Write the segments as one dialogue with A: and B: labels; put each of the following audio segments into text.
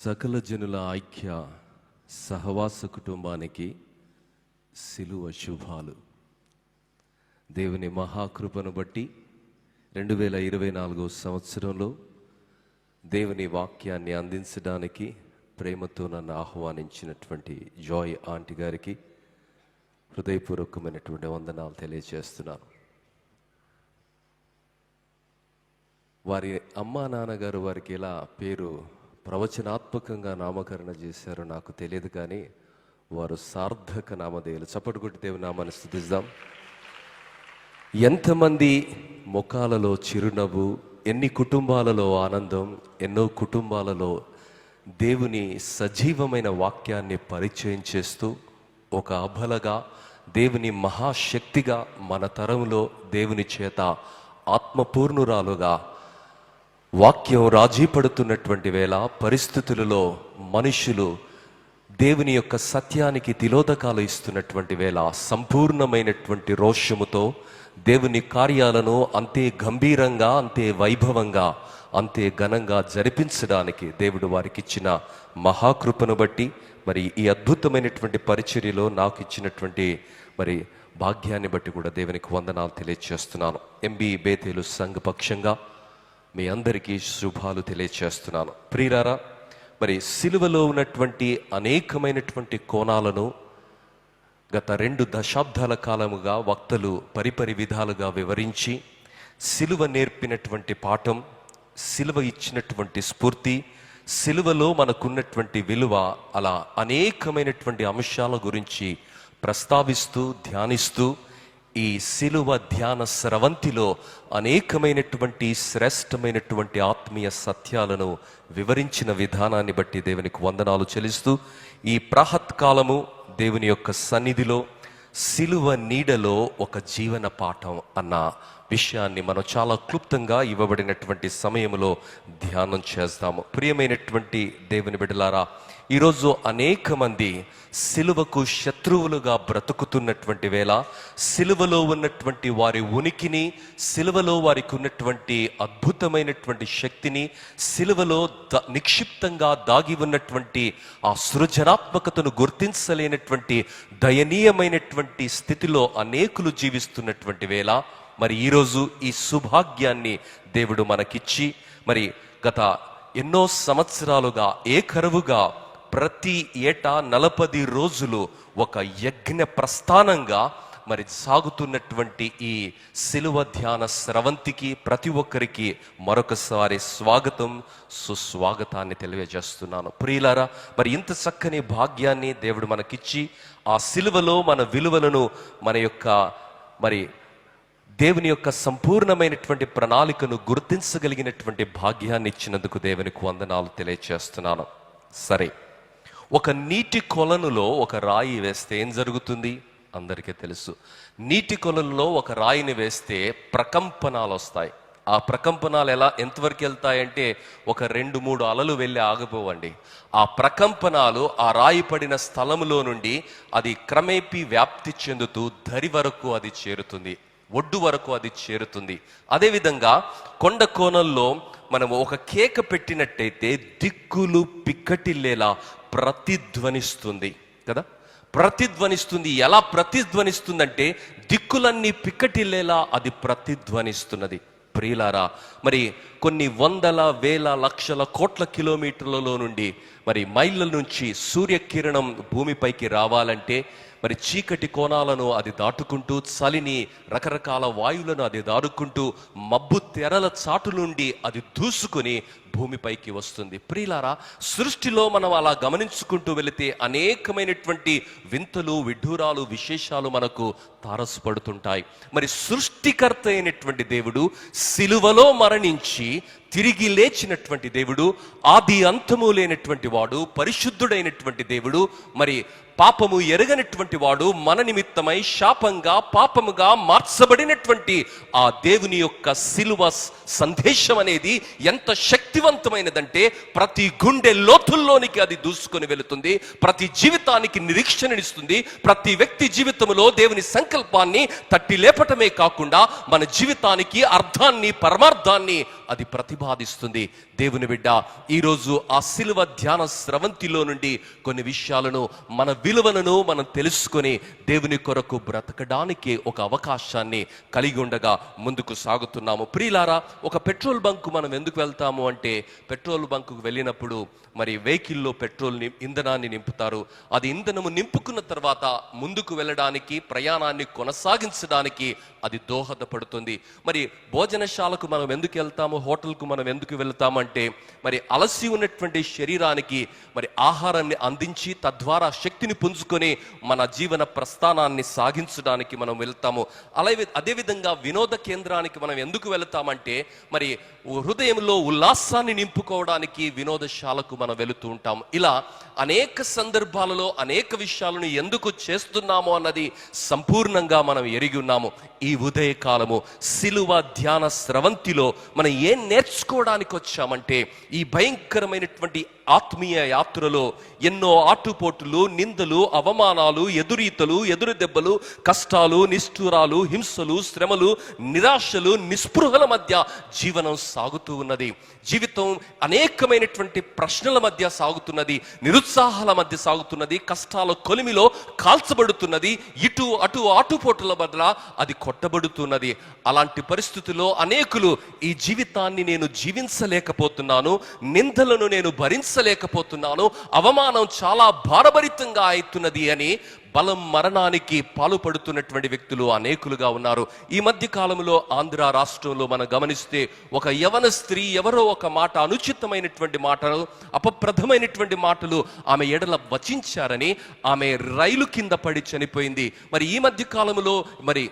A: సకల జనుల ఐక్య సహవాస కుటుంబానికి సిలువ శుభాలు. దేవుని మహాకృపను బట్టి 2024 సంవత్సరంలో దేవుని వాక్యాన్ని అందించడానికి ప్రేమతో నన్ను ఆహ్వానించినటువంటి జాయ్ ఆంటీ గారికి హృదయపూర్వకమైనటువంటి వందనాలు తెలియజేస్తున్నాను. వారి అమ్మా నాన్నగారు వారికి ఎలా పేరు ప్రవచనాత్మకంగా నామకరణ చేశారో నాకు తెలియదు, కానీ వారు సార్థక నామధేయులు. చప్పటి కొట్టి దేవుని నామాన్ని స్తుతిద్దాం. ఎంతమంది ముఖాలలో చిరునవ్వు, ఎన్ని కుటుంబాలలో ఆనందం, ఎన్నో కుటుంబాలలో దేవుని సజీవమైన వాక్యాన్ని పరిచయం చేస్తూ ఒక అబలగా దేవుని మహాశక్తిగా మన తరంలో దేవుని చేత ఆత్మపూర్ణురాలుగా వాక్యం రాజీ పడుతున్నటువంటి వేళ, పరిస్థితులలో మనుషులు దేవుని యొక్క సత్యానికి తిలోదకాలు ఇస్తున్నటువంటి వేళ, సంపూర్ణమైనటువంటి రోషముతో దేవుని కార్యాలను అంతే గంభీరంగా, అంతే వైభవంగా, అంతే ఘనంగా జరిపించడానికి దేవుడు వారికి ఇచ్చిన మహాకృపను బట్టి మరి ఈ అద్భుతమైనటువంటి పరిచర్యలో నాకు ఇచ్చినటువంటి మరి భాగ్యాన్ని బట్టి కూడా దేవునికి వందనాలు తెలియజేస్తున్నాను. ఎంబీ బేతేలు సంఘ పక్షంగా మీ అందరికీ శుభాలు తెలియచేస్తున్నాను. ప్రియులారా, మరి సిలువలో ఉన్నటువంటి అనేకమైనటువంటి కోణాలను గత 2 దశాబ్దాల కాలముగా వక్తలు పరిపరి విధాలుగా వివరించి, సిలువ నేర్పినటువంటి పాఠం, సిలువ ఇచ్చినటువంటి స్ఫూర్తి, సిలువలో మనకున్నటువంటి విలువ, అలా అనేకమైనటువంటి అంశాల గురించి ప్రస్తావిస్తూ ధ్యానిస్తూ ఈ సిలువ ధ్యాన స్రవంతిలో అనేకమైనటువంటి శ్రేష్టమైనటువంటి ఆత్మీయ సత్యాలను వివరించిన విధానాన్ని బట్టి దేవునికి వందనాలు చెల్లిస్తూ, ఈ ప్రాహత్కాలము దేవుని యొక్క సన్నిధిలో సిలువ నీడలో ఒక జీవన పాఠం అన్న విషయాన్ని మనం చాలా క్లుప్తంగా ఇవ్వబడినటువంటి సమయంలో ధ్యానం చేస్తాము. ప్రియమైనటువంటి దేవుని బిడ్డలారా, ఈరోజు అనేక మంది సిలువకు శత్రువులుగా బ్రతుకుతున్నటువంటి వేళ, సిలువలో ఉన్నటువంటి వారి ఉనికిని, సిలువలో వారికి ఉన్నటువంటి అద్భుతమైనటువంటి శక్తిని, సిలువలో నిక్షిప్తంగా దాగి ఉన్నటువంటి ఆ సృజనాత్మకతను గుర్తించలేనటువంటి దయనీయమైనటువంటి స్థితిలో అనేకులు జీవిస్తున్నటువంటి వేళ, మరి ఈరోజు ఈ సుభాగ్యాన్ని దేవుడు మనకిచ్చి, మరి గత ఎన్నో సంవత్సరాలుగా ఏకరువుగా ప్రతి ఏటా 40 రోజులు ఒక యజ్ఞ ప్రస్థానంగా మరి సాగుతున్నటువంటి ఈ సిలువ ధ్యాన స్రవంతికి ప్రతి ఒక్కరికి మరొకసారి స్వాగతం, సుస్వాగతాన్ని తెలియజేస్తున్నాను. ప్రియులారా, మరి ఇంత చక్కని భాగ్యాన్ని దేవుడు మనకిచ్చి, ఆ సిలువలో మన విలువలను, మన యొక్క మరి దేవుని యొక్క సంపూర్ణమైనటువంటి ప్రణాళికను గుర్తించగలిగినటువంటి భాగ్యాన్ని ఇచ్చినందుకు దేవునికి వందనాలు తెలియజేస్తున్నాను. సరే, ఒక నీటి కొలనులో ఒక రాయి వేస్తే ఏం జరుగుతుంది అందరికీ తెలుసు. నీటి కొలనులో ఒక రాయిని వేస్తే ప్రకంపనాలు వస్తాయి. ఆ ప్రకంపనాలు ఎంతవరకు వెళ్తాయంటే ఒక 2-3 అలలు వెళ్ళి ఆగిపోవండి. ఆ ప్రకంపనాలు ఆ రాయి పడిన స్థలములో నుండి అది క్రమేపీ వ్యాప్తి చెందుతూ దరి వరకు అది చేరుతుంది, ఒడ్డు వరకు అది చేరుతుంది. అదేవిధంగా కొండ కోణంలో మనము ఒక కేక పెట్టినట్టయితే దిక్కులు పిక్కటిల్లేలా ప్రతిధ్వనిస్తుంది కదా, ప్రతిధ్వనిస్తుంది. ఎలా ప్రతిధ్వనిస్తుందంటే దిక్కులన్నీ పిక్కటిల్లేలా అది ప్రతిధ్వనిస్తున్నది. ప్రియులారా, మరి కొన్ని వందల వేల లక్షల కోట్ల కిలోమీటర్లలో నుండి, మరి మైళ్ళ నుంచి సూర్యకిరణం భూమిపైకి రావాలంటే మరి చీకటి కోణాలను అది దాటుకుంటూ, చలిని, రకరకాల వాయువులను అది దాటుకుంటూ, మబ్బు తెరల చాటు నుండి అది దూసుకుని భూమిపైకి వస్తుంది. ప్రియులారా, సృష్టిలో మనం అలా గమనించుకుంటూ వెళితే అనేకమైనటువంటి వింతలు, విడ్డూరాలు, విశేషాలు మనకు తారసపడుతుంటాయి. మరి సృష్టికర్త అయినటువంటి దేవుడు సిలువలో మరణించి తిరిగి లేచినటువంటి దేవుడు, ఆది అంతము లేనటువంటి వాడు, పరిశుద్ధుడైనటువంటి దేవుడు, మరి పాపము ఎరగనటువంటి వాడు, మన నిమిత్తమై శాపంగా పాపముగా మార్చబడినటువంటి ఆ దేవుని యొక్క సిలువ సందేశం అనేది ఎంత శక్తివంతమైనదంటే ప్రతి గుండె లోతుల్లోనికి అది దూసుకొని వెళుతుంది, ప్రతి జీవితానికి నిరీక్షణనిస్తుంది, ప్రతి వ్యక్తి జీవితంలో దేవుని సంకల్పాన్ని తట్టి లేపటమే కాకుండా మన జీవితానికి అర్థాన్ని, పరమార్థాన్ని అది ప్రతిపాదిస్తుంది. దేవుని బిడ్డ, ఈరోజు ఆ సిలువ ధ్యాన స్రవంతిలో నుండి కొన్ని విషయాలను, మన విలువలను మనం తెలుసుకొని దేవుని కొరకు బ్రతకడానికి ఒక అవకాశాన్ని కలిగి ఉండగా ముందుకు సాగుతున్నాము. ప్రియులారా, ఒక పెట్రోల్ బంక్ మనం ఎందుకు వెళ్తాము అంటే, పెట్రోల్ బంకుకు వెళ్ళినప్పుడు మరి వెహికల్లో ఇంధనాన్ని నింపుతారు. అది ఇంధనము నింపుకున్న తర్వాత ముందుకు వెళ్ళడానికి, ప్రయాణాన్ని కొనసాగించడానికి అది దోహదపడుతుంది. మరి భోజనశాలకు మనం ఎందుకు వెళ్తాము, హోటల్కు మనం ఎందుకు వెళ్తామంటే, మరి అలసి ఉన్నటువంటి శరీరానికి మరి ఆహారాన్ని అందించి తద్వారా శక్తిని పుంజుకొని మన జీవన ప్రస్థానాన్ని సాగించడానికి మనం వెళ్తాము. అదేవిధంగా వినోద కేంద్రానికి మనం ఎందుకు వెళ్తామంటే, మరి హృదయంలో ఉల్లాసాన్ని నింపుకోవడానికి వినోదశాలకు మనం వెళుతూ ఉంటాం. ఇలా అనేక సందర్భాలలో అనేక విషయాలను ఎందుకు చేస్తున్నాము అన్నది సంపూర్ణంగా మనం ఎరిగి ఉన్నాము. ఈ ఉదయకాలము సిలువ ధ్యాన స్రవంతిలో మనం ఏం నేర్చుకోవడానికి వచ్చామంటే, ఈ భయంకరమైనటువంటి ఆత్మీయ యాత్రలో ఎన్నో ఆటుపోటులు, నిందలు, అవమానాలు, ఎదురీతలు, ఎదురు దెబ్బలు, కష్టాలు, నిష్ఠురాలు, హింసలు, శ్రమలు, నిరాశలు, నిస్పృహల మధ్య జీవనం సాగుతూ ఉన్నది. జీవితం అనేకమైనటువంటి ప్రశ్నల మధ్య సాగుతున్నది, నిరుత్సాహాల మధ్య సాగుతున్నది, కష్టాల కొలిమిలో కాల్చబడుతున్నది, ఇటు అటు ఆటుపోటుల బదుల అది కొట్టబడుతున్నది. అలాంటి పరిస్థితుల్లో అనేకులు ఈ జీవితాన్ని నేను జీవించలేకపోతున్నాను, నిందలను నేను భరించలేకపోతున్నాను, అవమానం చాలా భారభరితంగా అవుతున్నది అని బలం మరణానికి పాలుపడుతున్నటువంటి వ్యక్తులు అనేకులుగా ఉన్నారు. ఈ మధ్య కాలంలో ఆంధ్ర రాష్ట్రంలో మనం గమనిస్తే, ఒక యవన స్త్రీ ఎవరో ఒక మాట, అనుచితమైనటువంటి మాటలు, అపప్రదమైనటువంటి మాటలు ఆమె ఎడల వచించారని ఆమె రైలు కింద పడి చనిపోయింది. మరి ఈ మధ్య కాలంలో మరి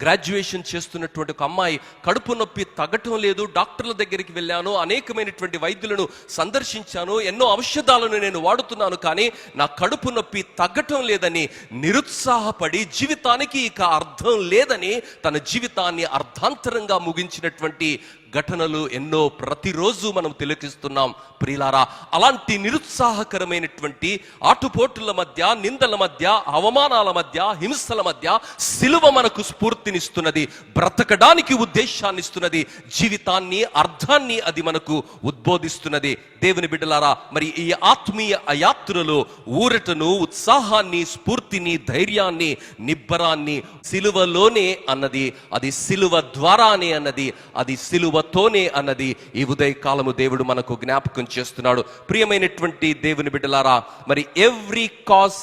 A: గ్రాడ్యుయేషన్ చేస్తున్నటువంటి ఒక అమ్మాయి, కడుపు నొప్పి తగ్గటం లేదు, డాక్టర్ల దగ్గరికి వెళ్ళాను, అనేకమైనటువంటి వైద్యులను సందర్శించాను, ఎన్నో ఔషధాలను నేను వాడుతున్నాను, కానీ నా కడుపు నొప్పి తగ్గటం లేదని నిరుత్సాహపడి, జీవితానికి ఇక అర్థం లేదని తన జీవితాన్ని అర్ధాంతరంగా ముగించినటువంటి ఘటనలు ఎన్నో ప్రతిరోజు మనం తిలకిస్తున్నాం. ప్రియులారా, అలాంటి నిరుత్సాహకరమైనటువంటి ఆటుపోటుల మధ్య, నిందల మధ్య, అవమానాల మధ్య, హింసల మధ్య సిలువ మనకు స్ఫూర్తినిస్తున్నది, బ్రతకడానికి ఉద్దేశాన్ని ఇస్తున్నది, జీవితాన్ని, అర్థాన్ని అది మనకు ఉద్బోధిస్తున్నది. దేవుని బిడ్డలారా, మరి ఈ ఆత్మీయ యాత్రలో ఊరటను, ఉత్సాహాన్ని, స్ఫూర్తిని, ధైర్యాన్ని, నిబ్బరాన్ని సిలువలోనే అన్నది, అది సిలువ ద్వారానే అన్నది, అది సిలువతోనే అన్నది ఈ ఉదయకాలము దేవుడు మనకు జ్ఞాపకం చేస్తున్నాడు. ప్రియమైనటువంటి దేవుని బిడ్డలారా, మరి every cause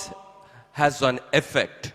A: has an effect.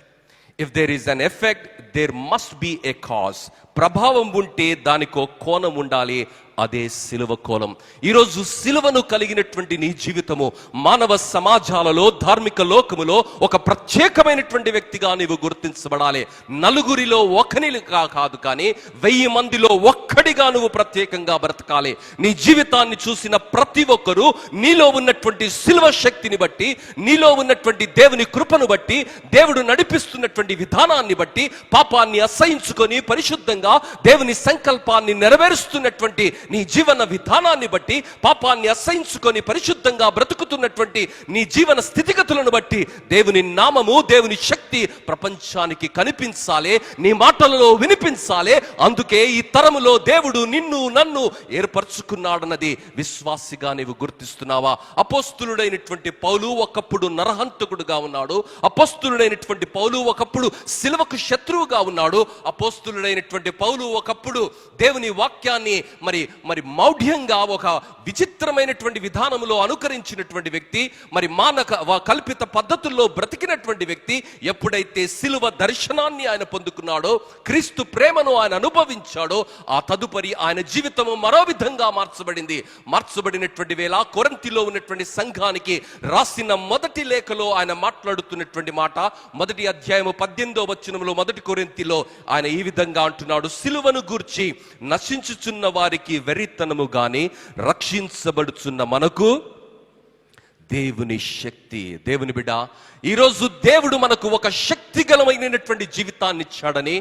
A: If there is an effect, there must be a cause. ప్రభావం ఉంటే దానికో కోణం ఉండాలి, అదే సిలువ కోణం. ఈరోజు సిలువను కలిగినటువంటి నీ జీవితము మానవ సమాజాలలో, ధార్మిక లోకములో ఒక ప్రత్యేకమైనటువంటి వ్యక్తిగా నీవు గుర్తించబడాలి. నలుగురిలో ఒకనిగా కాదు, కానీ 1000 మందిలో ఒక్కడిగా నువ్వు ప్రత్యేకంగా బ్రతకాలి. నీ జీవితాన్ని చూసిన ప్రతి ఒక్కరూ నీలో ఉన్నటువంటి సిలువ శక్తిని బట్టి, నీలో ఉన్నటువంటి దేవుని కృపను బట్టి, దేవుడు నడిపిస్తున్నటువంటి విధానాన్ని బట్టి, పాపాన్ని అసహించుకొని పరిశుద్ధంగా దేవుని సంకల్పాన్ని నెరవేరుస్తున్నటువంటి నీ జీవన విధానాన్ని బట్టి, పాపాన్ని అసహించుకొని పరిశుద్ధంగా బ్రతుకుతున్నటువంటి నీ జీవన స్థితిగతులను బట్టి దేవుని నామము, దేవుని శక్తి ప్రపంచానికి కనిపించాలి, నీ మాటలలో వినిపించాలి. అందుకే ఈ తరములో దేవుడు నిన్ను, నన్ను ఏర్పరచుకున్నాడన్నది విశ్వాసిగా నీవు గుర్తిస్తున్నావా? అపోస్తులుడైనటువంటి పౌలు ఒకప్పుడు నరహంతకుడుగా ఉన్నాడు. అపోస్తులుడైనటువంటి పౌలు ఒకప్పుడు సిలువకు శత్రువుగా ఉన్నాడు. అపోస్తులుడైనటువంటి పౌలు ఒకప్పుడు దేవుని వాక్యాన్ని మరి మౌఢ్యంగా, ఒక విచిత్రమైనటువంటి విధానంలో అనుకరించినటువంటి వ్యక్తి, మరి కల్పిత పద్ధతుల్లో బ్రతికినటువంటి వ్యక్తి. ఎప్పుడైతే సిలువ దర్శనాన్ని ఆయన పొందుకున్నాడో, క్రీస్తు ప్రేమను ఆయన అనుభవించాడో, ఆ తదుపరి ఆయన జీవితము మరో విధంగా మార్చబడినటువంటి వేళ కొరింథీలో ఉన్నటువంటి సంఘానికి రాసిన మొదటి లేఖలో ఆయన మాట్లాడుతున్నటువంటి మాట, మొదటి అధ్యాయము 18వ వచనంలో, మొదటి కొరింథీలో ఆయన ఈ విధంగా అంటున్నాడు: సిలువను గూర్చి నశించుచున్న వారికి వెర్రితనము గాని, రక్షించబడుచున్న మనకు దేవుని శక్తి. దేవుని బిడ్డ, ఈరోజు దేవుడు మనకు ఒక శక్తిగలమైనటువంటి జీవితాన్ని ఇచ్చాడని,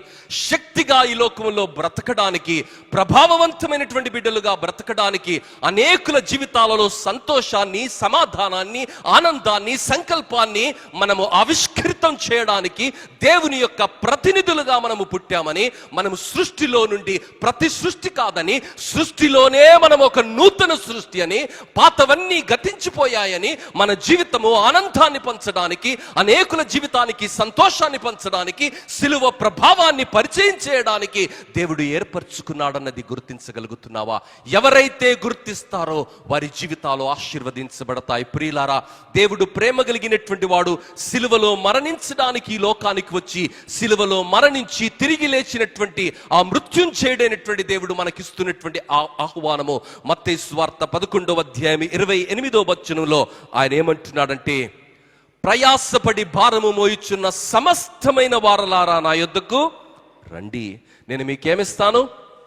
A: శక్తిగా ఈ లోకంలో బ్రతకడానికి, ప్రభావవంతమైనటువంటి బిడ్డలుగా బ్రతకడానికి, అనేకుల జీవితాలలో సంతోషాన్ని, సమాధానాన్ని, ఆనందాన్ని, సంకల్పాన్ని మనము ఆవిష్కృతం చేయడానికి దేవుని యొక్క ప్రతినిధులుగా మనము పుట్టామని, మనము సృష్టిలో నుండి ప్రతి సృష్టి కాదని, సృష్టిలోనే మనం ఒక నూతన సృష్టి అని, పాతవన్నీ గతించిపోయాయని, మన జీవితము ఆనందాన్ని పంచడానికి, అనేకుల జీవితానికి సంతోషాన్ని పంచడానికి, సిలువ ప్రభావాన్ని పరిచయం చేయడానికి దేవుడు ఏర్పరచుకున్నాడన్నది గుర్తించగలుగుతున్నావా? ఎవరైతే గుర్తిస్తారో వారి జీవితాలు ఆశీర్వదించబడతాయి. ప్రియులారా, దేవుడు ప్రేమ కలిగినటువంటి వాడు సిలువలో మరణించడానికి ఈ లోకానికి వచ్చి, సిలువలో మరణించి తిరిగి లేచినటువంటి ఆ మృత్యుంజయుడైనటువంటి దేవుడు మనకిస్తున్నటువంటి ఆహ్వానము మత్తయి సువార్త 11వ అధ్యాయం 28వ వచనంలో ఆయన ఏమంటున్నాడంటే, ప్రయాసపడి భారము మోయుచున్న సమస్తమైన వారలారా నా యొద్దకు రండి, నేను మీకేమిస్తాను?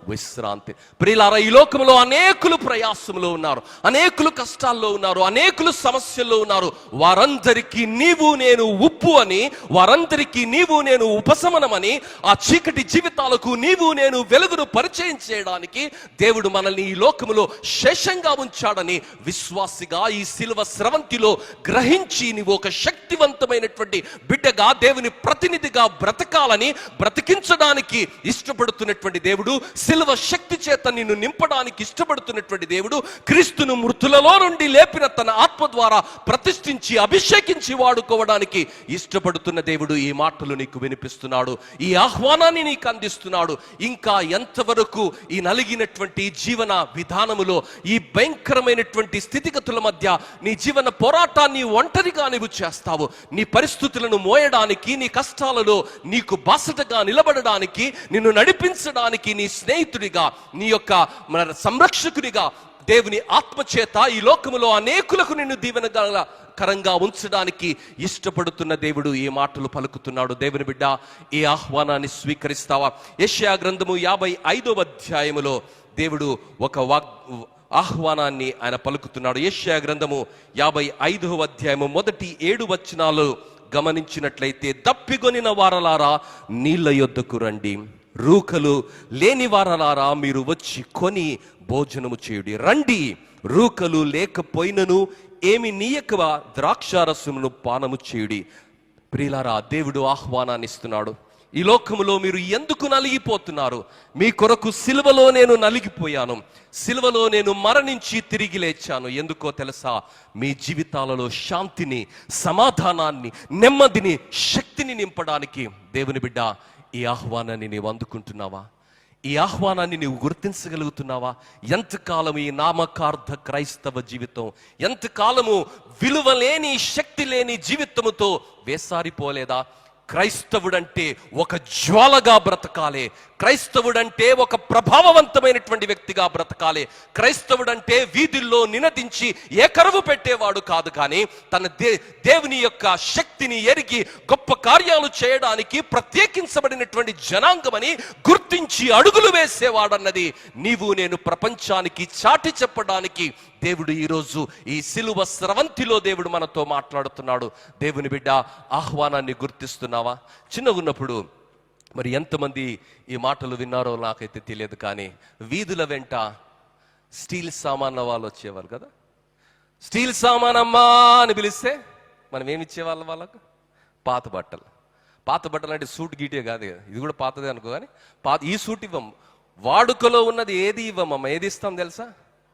A: విశ్రాంతి. ప్రియులారా, ఈ లోకంలో అనేకులు ప్రయాసంలో ఉన్నారు, అనేకులు కష్టాల్లో ఉన్నారు, అనేకులు సమస్యల్లో ఉన్నారు. వారందరికీ నీవు నేను ఉప్పు అని, వారందరికీ నీవు నేను ఉపశమనమని, ఆ చీకటి జీవితాలకు నీవు నేను వెలుగును పరిచయం చేయడానికి దేవుడు మనల్ని ఈ లోకములో శేషంగా ఉంచాడని విశ్వాసిగా ఈ సిలువ స్రవంతిలో గ్రహించి, నీవు ఒక శక్తివంతమైనటువంటి బిడ్డగా, దేవుని ప్రతినిధిగా బ్రతకాలని, బ్రతికించడానికి ఇష్టపడుతున్నటువంటి దేవుడు, సిలువ శక్తి చేత నిన్ను నింపడానికి ఇష్టపడుతున్నటువంటి దేవుడు, క్రీస్తును మృతులలో నుండి లేపిన తన ఆత్మ ద్వారా ప్రతిష్ఠించి అభిషేకించి వాడుకోవడానికి ఇష్టపడుతున్న దేవుడు ఈ మాటలు నీకు వినిపిస్తున్నాడు, ఈ ఆహ్వానాన్ని నీకు అందిస్తున్నాడు. ఇంకా ఎంతవరకు ఈ నలిగినటువంటి జీవన విధానములో, ఈ భయంకరమైనటువంటి స్థితిగతుల మధ్య నీ జీవన పోరాటాన్ని ఒంటరిగా నీవు చేస్తావు? నీ పరిస్థితులను మోయడానికి, నీ కష్టాలలో నీకు బాసటగా నిలబడడానికి, నిన్ను నడిపించడానికి నీ స్నేహితుడిగా, నీ యొక్క సంరక్షకుడిగా దేవుని ఆత్మచేత ఈ లోకములో అనేకులకు నిన్ను దీవెనకరంగా ఉంచడానికి ఇష్టపడుతున్న దేవుడు ఈ మాటలు పలుకుతున్నాడు. దేవుని బిడ్డ, ఈ ఆహ్వానాన్ని స్వీకరిస్తావా? యెషయా గ్రంథము 55వ అధ్యాయములో దేవుడు ఒక ఆహ్వానాన్ని ఆయన పలుకుతున్నాడు. యెషయా గ్రంథము 55వ అధ్యాయము మొదటి 7 వచనాలు గమనించినట్లయితే, దప్పిగొనిన వారలారా నీళ్ళ యొద్దకు రండి, రూకలు లేని వారలారా మీరు వచ్చి కొని భోజనము చేయుడి. రండి, రూకలు లేకపోయినను ఏమి నీయక ద్రాక్షారసమును పానము చేయుడి. ప్రియులారా, దేవుడు ఆహ్వానాన్ని ఇస్తున్నాడు. ఈ లోకములో మీరు ఎందుకు నలిగిపోతున్నారు? మీ కొరకు సిలువలో నేను నలిగిపోయాను, సిలువలో నేను మరణించి తిరిగి లేచాను. ఎందుకో తెలుసా? మీ జీవితాలలో శాంతిని, సమాధానాన్ని, నెమ్మదిని, శక్తిని నింపడానికి. దేవుని బిడ్డ, ఈ ఆహ్వానాన్ని నీవు అందుకుంటున్నావా? ఈ ఆహ్వానాన్ని నీవు గుర్తించగలుగుతున్నావా? ఎంతకాలము ఈ నామకార్థ క్రైస్తవ జీవితం, ఎంతకాలము విలువలేని, శక్తి లేని జీవితముతో వేసారిపోలేదా? క్రైస్తవుడంటే ఒక జ్వాలగా బ్రతకాలి, క్రైస్తవుడంటే ఒక ప్రభావవంతమైనటువంటి వ్యక్తిగా బ్రతకాలి. క్రైస్తవుడంటే వీధుల్లో నినదించి ఏకరువు పెట్టేవాడు కాదు, కానీ తన దేవుని యొక్క శక్తిని ఎరిగి గొప్ప కార్యాలు చేయడానికి ప్రత్యేకించబడినటువంటి జనాంగమని గుర్తించి అడుగులు వేసేవాడన్నది నీవు నేను ప్రపంచానికి చాటి చెప్పడానికి దేవుడు ఈరోజు ఈ సిలువ స్రవంతిలో దేవుడు మనతో మాట్లాడుతున్నాడు. దేవుని బిడ్డ, ఆహ్వానాన్ని గుర్తిస్తున్నావా? చిన్నగున్నప్పుడు మరి ఎంతమంది ఈ మాటలు విన్నారో నాకైతే తెలియదు, కానీ వీధుల వెంట స్టీల్ సామాన్ల వాళ్ళు వచ్చేవాళ్ళు కదా. స్టీల్ సామాన్ అమ్మా అని పిలిస్తే మనం ఏమి ఇచ్చేవాళ్ళం వాళ్ళకు? పాత బట్టలు. పాత బట్టలు అంటే సూట్ గీటే కాదు కదా, ఇది కూడా పాతదే అనుకో, కానీ ఈ సూట్ ఇవ్వం. వాడుకలో ఉన్నది ఏది ఇవ్వమమ్మ. ఏది ఇస్తాం తెలుసా?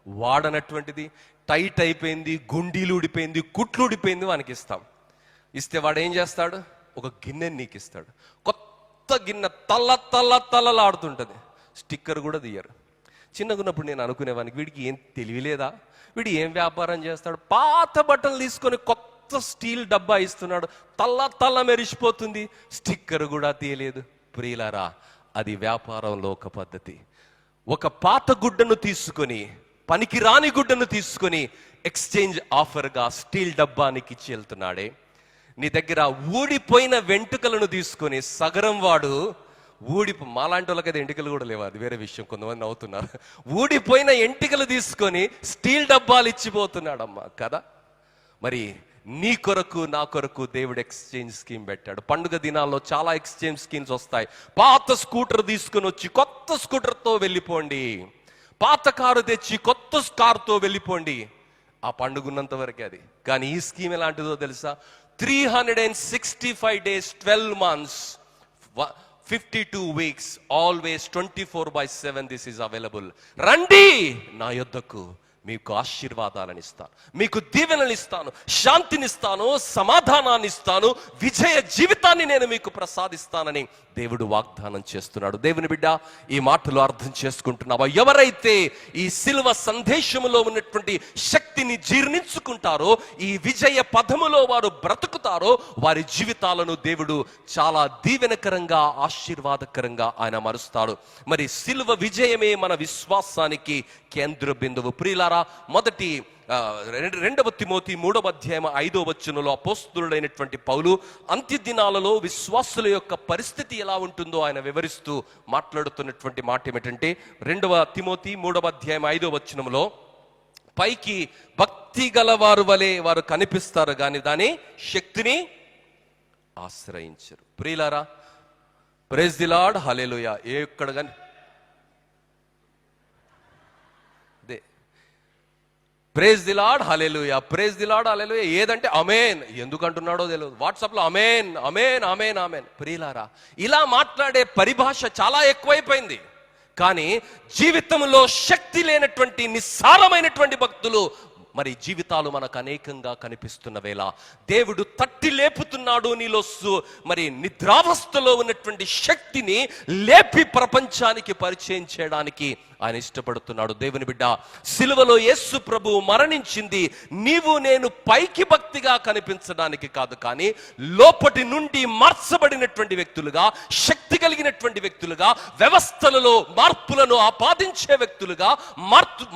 A: వాడనటువంటిది, టైట్ అయిపోయింది, గుండీలు ఊడిపోయింది, కుట్లు ఊడిపోయింది వానికి ఇస్తాం. ఇస్తే వాడు ఏం చేస్తాడు? ఒక గిన్నె నీకు ఇస్తాడు. కొత్త గిన్నె తల్లలాడుతుంటుంది, స్టిక్కర్ కూడా తీయరు. చిన్నగున్నప్పుడు నేను అనుకునేవానికి, వీడికి ఏం తెలియలేదా, వీడు ఏం వ్యాపారం చేస్తాడు, పాత బట్టలు తీసుకొని కొత్త స్టీల్ డబ్బా ఇస్తున్నాడు, తల్ల మెరిసిపోతుంది, స్టిక్కర్ కూడా తీయలేదు. ప్రియులారా, అది వ్యాపారంలో ఒక పద్ధతి. ఒక పాత గుడ్డను తీసుకొని, పనికి రాని గుడ్డను తీసుకొని ఎక్స్చేంజ్ ఆఫర్గా స్టీల్ డబ్బానికి ఇచ్చి వెళ్తున్నాడే. నీ దగ్గర ఊడిపోయిన వెంట్రుకలను తీసుకొని సగరం వాడు మాలాంటి వాళ్ళకైతే ఎంటికలు కూడా లేవు, అది వేరే విషయం, కొంతమంది నవ్వుతున్నారు. ఊడిపోయిన ఎంటికలు తీసుకొని స్టీల్ డబ్బాలు ఇచ్చిపోతున్నాడమ్మా కదా. మరి నీ కొరకు నా కొరకు దేవుడు ఎక్స్చేంజ్ స్కీమ్ పెట్టాడు. పండుగ దినాల్లో చాలా ఎక్స్చేంజ్ స్కీమ్స్ వస్తాయి. పాత స్కూటర్ తీసుకుని వచ్చి కొత్త స్కూటర్తో వెళ్ళిపోండి, పాత కారు తెచ్చి కొత్త కారుతో వెళ్ళిపోండి. ఆ పండుగ ఉన్నంత వరకే అది. కానీ ఈ స్కీమ్ ఎలాంటిదో తెలుసా? 365 days, 12 months, 52 weeks, always 24/7 this is available. రండి నా యొద్దకు, మీకు ఆశీర్వాదాలను ఇస్తాను, మీకు దీవెనలు ఇస్తాను, శాంతినిస్తాను, సమాధానాన్ని ఇస్తాను, విజయ జీవితాన్ని నేను మీకు ప్రసాదిస్తానని దేవుడు వాగ్దానం చేస్తున్నాడు. దేవుని బిడ్డ, ఈ మాటలు అర్థం చేసుకుంటున్నావా? ఎవరైతే ఈ సిలువ సందేశములో ఉన్నటువంటి శక్తిని జీర్ణించుకుంటారో, ఈ విజయ పదములో వారు బ్రతుకుతారో, వారి జీవితాలను దేవుడు చాలా దీవెనకరంగా, ఆశీర్వాదకరంగా ఆయన మారుస్తాడు. మరి సిలువ విజయమే మన విశ్వాసానికి కేంద్ర బిందువు. ప్రియులారా, మొదటి 2 తిమోతి 3:5 అపోస్తలుడైనటువంటి పౌలు అంత్య దినాలలో విశ్వాసుల యొక్క పరిస్థితి ఎలా ఉంటుందో ఆయన వివరిస్తూ మాట్లాడుతున్నటువంటి మాట ఏమిటంటే, 2 తిమోతి 3:5 పైకి భక్తి గలవారు వలె వారు కనిపిస్తారు కానీ దాని శక్తిని ఆశ్రయించరు. ప్రియులారా, ప్రైజ్ ది లార్డ్, హల్లెలూయా. ఎక్కడ కానీ praise the Lord, hallelujah, praise the Lord, hallelujah. ఏదంటే అమేన్. ఎందుకు అంటున్నాడో తెలియదు. వాట్సాప్లో అమేన్ అమేన్ అమేన్ అమేన్. ప్రియులారా, ఇలా మాట్లాడే పరిభాష చాలా ఎక్కువైపోయింది. కానీ జీవితంలో శక్తి లేనటువంటి నిస్సారమైనటువంటి భక్తులు మరి జీవితాలు మనకు అనేకంగా కనిపిస్తున్న వేళ దేవుడు తట్టి లేపుతున్నాడు. నీలో మరి నిద్రావస్థలో ఉన్నటువంటి శక్తిని లేపి ప్రపంచానికి పరిచయం చేయడానికి ఆయన ఇష్టపడుతున్నాడు. దేవుని బిడ్డ, సిలువలో యేసు ప్రభువు మరణించింది నీవు నేను పైకి భక్తిగా కనిపించడానికి కాదు, కానీ లోపటి నుండి మార్చబడినటువంటి వ్యక్తులుగా, శక్తి కలిగినటువంటి వ్యక్తులుగా, వ్యవస్థలలో మార్పులను ఆపాదించే వ్యక్తులుగా,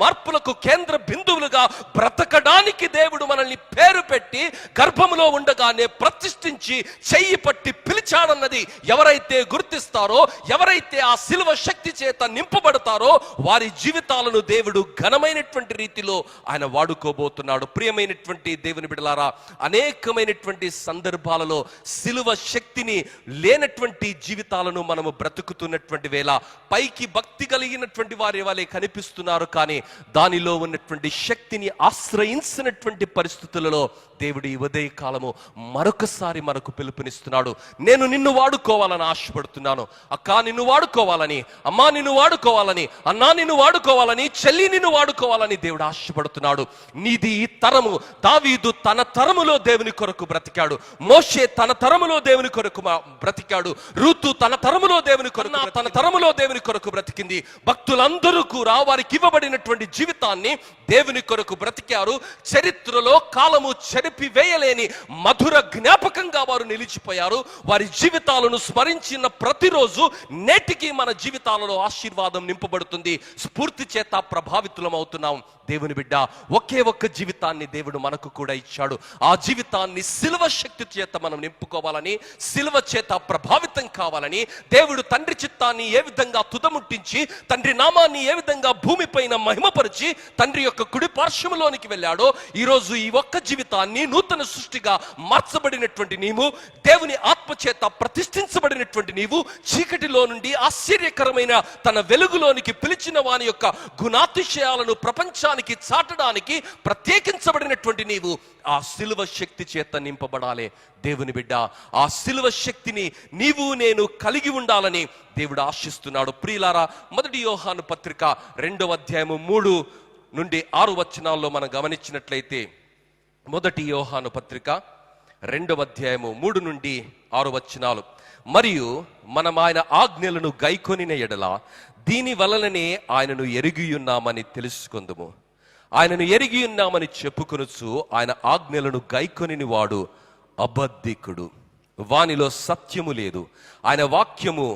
A: మార్పులకు కేంద్ర బిందువులుగా బ్రతకడానికి దేవుడు మనల్ని పేరు పెట్టి గర్భములో ఉండగానే ప్రతిష్ఠించి చెయ్యి పట్టి పిలిచాడన్నది ఎవరైతే గుర్తిస్తారో, ఎవరైతే ఆ సిలువ శక్తి చేత నింపబడతారో, వారి జీవితాలను దేవుడు ఘనమైనటువంటి రీతిలో ఆయన వాడుకోబోతున్నాడు. ప్రియమైనటువంటి దేవుని బిడ్డలారా, అనేకమైనటువంటి సందర్భాలలో సిలువ శక్తిని లేనటువంటి జీవితాలను మనము బ్రతుకుతున్నటువంటి వేళ పైకి భక్తి కలిగినటువంటి వారి వాళ్ళే కనిపిస్తున్నారు, కానీ దానిలో ఉన్నటువంటి శక్తిని ఆశ్రయించినటువంటి పరిస్థితులలో దేవుడు ఈ ఉదయ కాలము మరొకసారి మనకు పిలుపునిస్తున్నాడు. నేను నిన్ను వాడుకోవాలని ఆశపడుతున్నాను. అక్క నిన్ను వాడుకోవాలని, అమ్మా నిన్ను వాడుకోవాలని, అన్నా నిన్ను వాడుకోవాలని, చెల్లి నిన్ను వాడుకోవాలని దేవుడు ఆశపడుతున్నాడు. నీది ఈ తరము. దావీదు తన తరములో దేవుని కొరకు బ్రతికాడు. మోషే తన తరములో దేవుని కొరకు బ్రతికాడు. రూతు తన తరములో దేవుని కొరకు, తన తరములో దేవుని కొరకు బ్రతికింది. భక్తులందరూ కూడా వారికి ఇవ్వబడినటువంటి జీవితాన్ని దేవుని కొరకు బ్రతికారు. చరిత్రలో కాలము చెరిపి వేయలేని మధుర జ్ఞాపకంగా వారు నిలిచిపోయారు. వారి జీవితాలను స్మరించిన ప్రతిరోజు నేటికి మన జీవితాలలో ఆశీర్వాదం నింపబడుతుంది. స్ఫూర్తి చేత ప్రభావితులం అవుతున్నాం. దేవుని బిడ్డ, ఒకే ఒక్క జీవితాన్ని దేవుడు మనకు కూడా ఇచ్చాడు. ఆ జీవితాన్ని సిలువ శక్తి చేత మనం నింపుకోవాలని, సిలువ చేత ప్రభావితం కావాలని, దేవుడు తండ్రి చిత్తాన్ని ఏ విధంగా తుదముట్టించి తండ్రి నామాన్ని ఏ విధంగా భూమిపైన మహిమపరిచి తండ్రి యొక్క కుడి పార్శ్వములోనికి వెళ్ళాడో, ఈరోజు ఈ ఒక్క జీవితాన్ని నూతన సృష్టిగా మార్చబడినటువంటి నీవు, దేవుని ఆత్మ చేత ప్రతిష్ఠించబడినటువంటి నీవు, చీకటిలో నుండి ఆశ్చర్యకరమైన తన వెలుగులోనికి పిలిచిన వాని యొక్క గుణాతిశయాలను ప్రపంచానికి చాటడానికి ప్రత్యేకించబడినటువంటి నీవు ఆ సిలువ శక్తి చేత నింపబడాలి. దేవుని బిడ్డ, ఆ సిలువ శక్తిని నీవు నేను కలిగి ఉండాలని దేవుడు ఆశిస్తున్నాడు. ప్రియులారా, 1 యోహాను పత్రిక 2:3-6 మనం గమనించినట్లయితే, 1 యోహాను పత్రిక 2:3-6 మరియు మనం ఆయన ఆజ్ఞలను గైకొనిన ఎడల దీని వలననే ఆయనను ఎరిగి ఉన్నామని తెలుసుకుందుము. ఆయనను ఎరిగి ఉన్నామని చెప్పుకొనుచు ఆయన ఆజ్ఞలను గైకొనిని వాడు అబద్ధికుడు, వానిలో సత్యము లేదు. ఆయన వాక్యము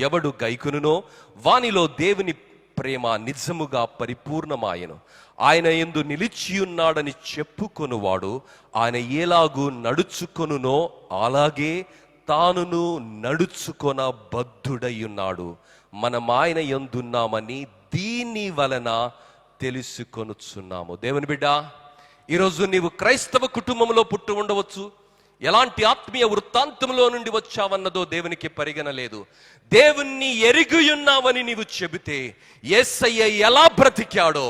A: ఎవడు గైకొనునో వానిలో దేవుని ప్రేమ నిజముగా పరిపూర్ణమాయను. ఆయన యందు నిలిచియున్నాడని చెప్పుకొనువాడు ఆయన ఎలాగూ నడుచుకొనునో అలాగే తానును నడుచుకొన బద్ధుడయ్యున్నాడు. మనం ఆయన యందున్నామని దీని వలన తెలుసుకొనుచున్నాము. దేవుని బిడ్డ, ఈరోజు నీవు క్రైస్తవ కుటుంబంలో పుట్టి ఉండవచ్చు, ఎలాంటి ఆత్మీయ వృత్తాంతంలో నుండి వచ్చావన్నదో దేవునికి పరిగణ లేదు. దేవుణ్ణి ఎరిగియున్నావని నీవు చెబితే యేసయ్య ఎలా బ్రతికాడో,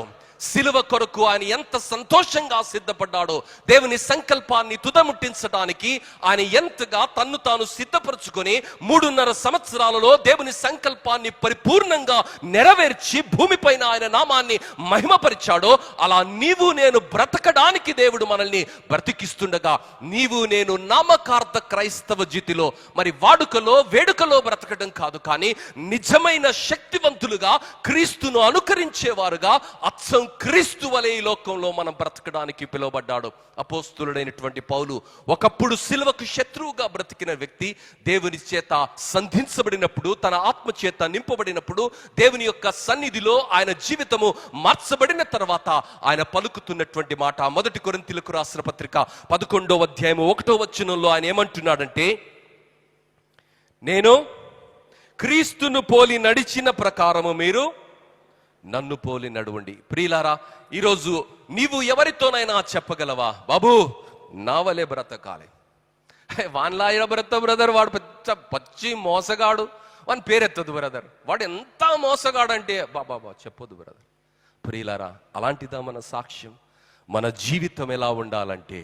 A: సిలువ కొరకు ఆయన ఎంత సంతోషంగా సిద్ధపడ్డాడో, దేవుని సంకల్పాన్ని తుదముట్టించడానికి ఆయన ఎంతగా తన్ను తాను సిద్ధపరచుకొని 3.5 సంవత్సరాలలో దేవుని సంకల్పాన్ని పరిపూర్ణంగా నెరవేర్చి భూమిపైన ఆయన నామాన్ని మహిమపరిచాడో, అలా నీవు నేను బ్రతకడానికి దేవుడు మనల్ని బ్రతికిస్తుండగా నీవు నేను నామకార్థ క్రైస్తవ జీతిలో, మరి వాడుకలో వేడుకలో బ్రతకడం కాదు, కానీ నిజమైన శక్తివంతులుగా క్రీస్తును అనుకరించేవారుగా అచ్చం క్రీస్తు వలె ఈ లోకంలో మనం బ్రతకడానికి పిలువబడ్డాడు. అపోస్తులుడైనటువంటి పౌలు ఒకప్పుడు సిలువకు శత్రువుగా బ్రతికిన వ్యక్తి, దేవుని చేత సంధించబడినప్పుడు, తన ఆత్మ చేత నింపబడినప్పుడు, దేవుని యొక్క సన్నిధిలో ఆయన జీవితము మార్చబడిన తర్వాత ఆయన పలుకుతున్నటువంటి మాట 1 కొరింథీయులకు రాసిన పత్రిక 11వ అధ్యాయం 1వ వచనంలో ఆయన ఏమంటున్నాడంటే, నేను క్రీస్తును పోలి నడిచిన ప్రకారము మీరు నన్ను పోలి నడువండి. ప్రియులారా, ఈరోజు నీవు ఎవరితోనైనా చెప్పగలవా, బాబు నా వలే బ్రతకాలి, వాన్లాయ బ్రత బ్రదర్, వాడు పెద్ద పచ్చి మోసగాడు, వాని పేరెత్తదు బ్రదర్, వాడు ఎంత మోసగాడు అంటే బాబా చెప్పొద్దు బ్రదర్. ప్రియులారా, అలాంటిదా మన సాక్ష్యం? మన జీవితం ఎలా ఉండాలంటే,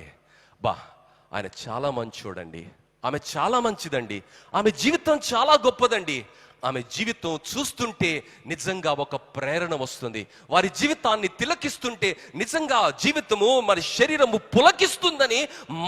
A: ఆయన చాలా మంచోడండి, ఆమె చాలా మంచిదండి, ఆమె జీవితం చాలా గొప్పదండి, ఆమె జీవితం చూస్తుంటే నిజంగా ఒక ప్రేరణ వస్తుంది, వారి జీవితాన్ని తిలకిస్తుంటే నిజంగా జీవితము మరి శరీరము పులకిస్తుందని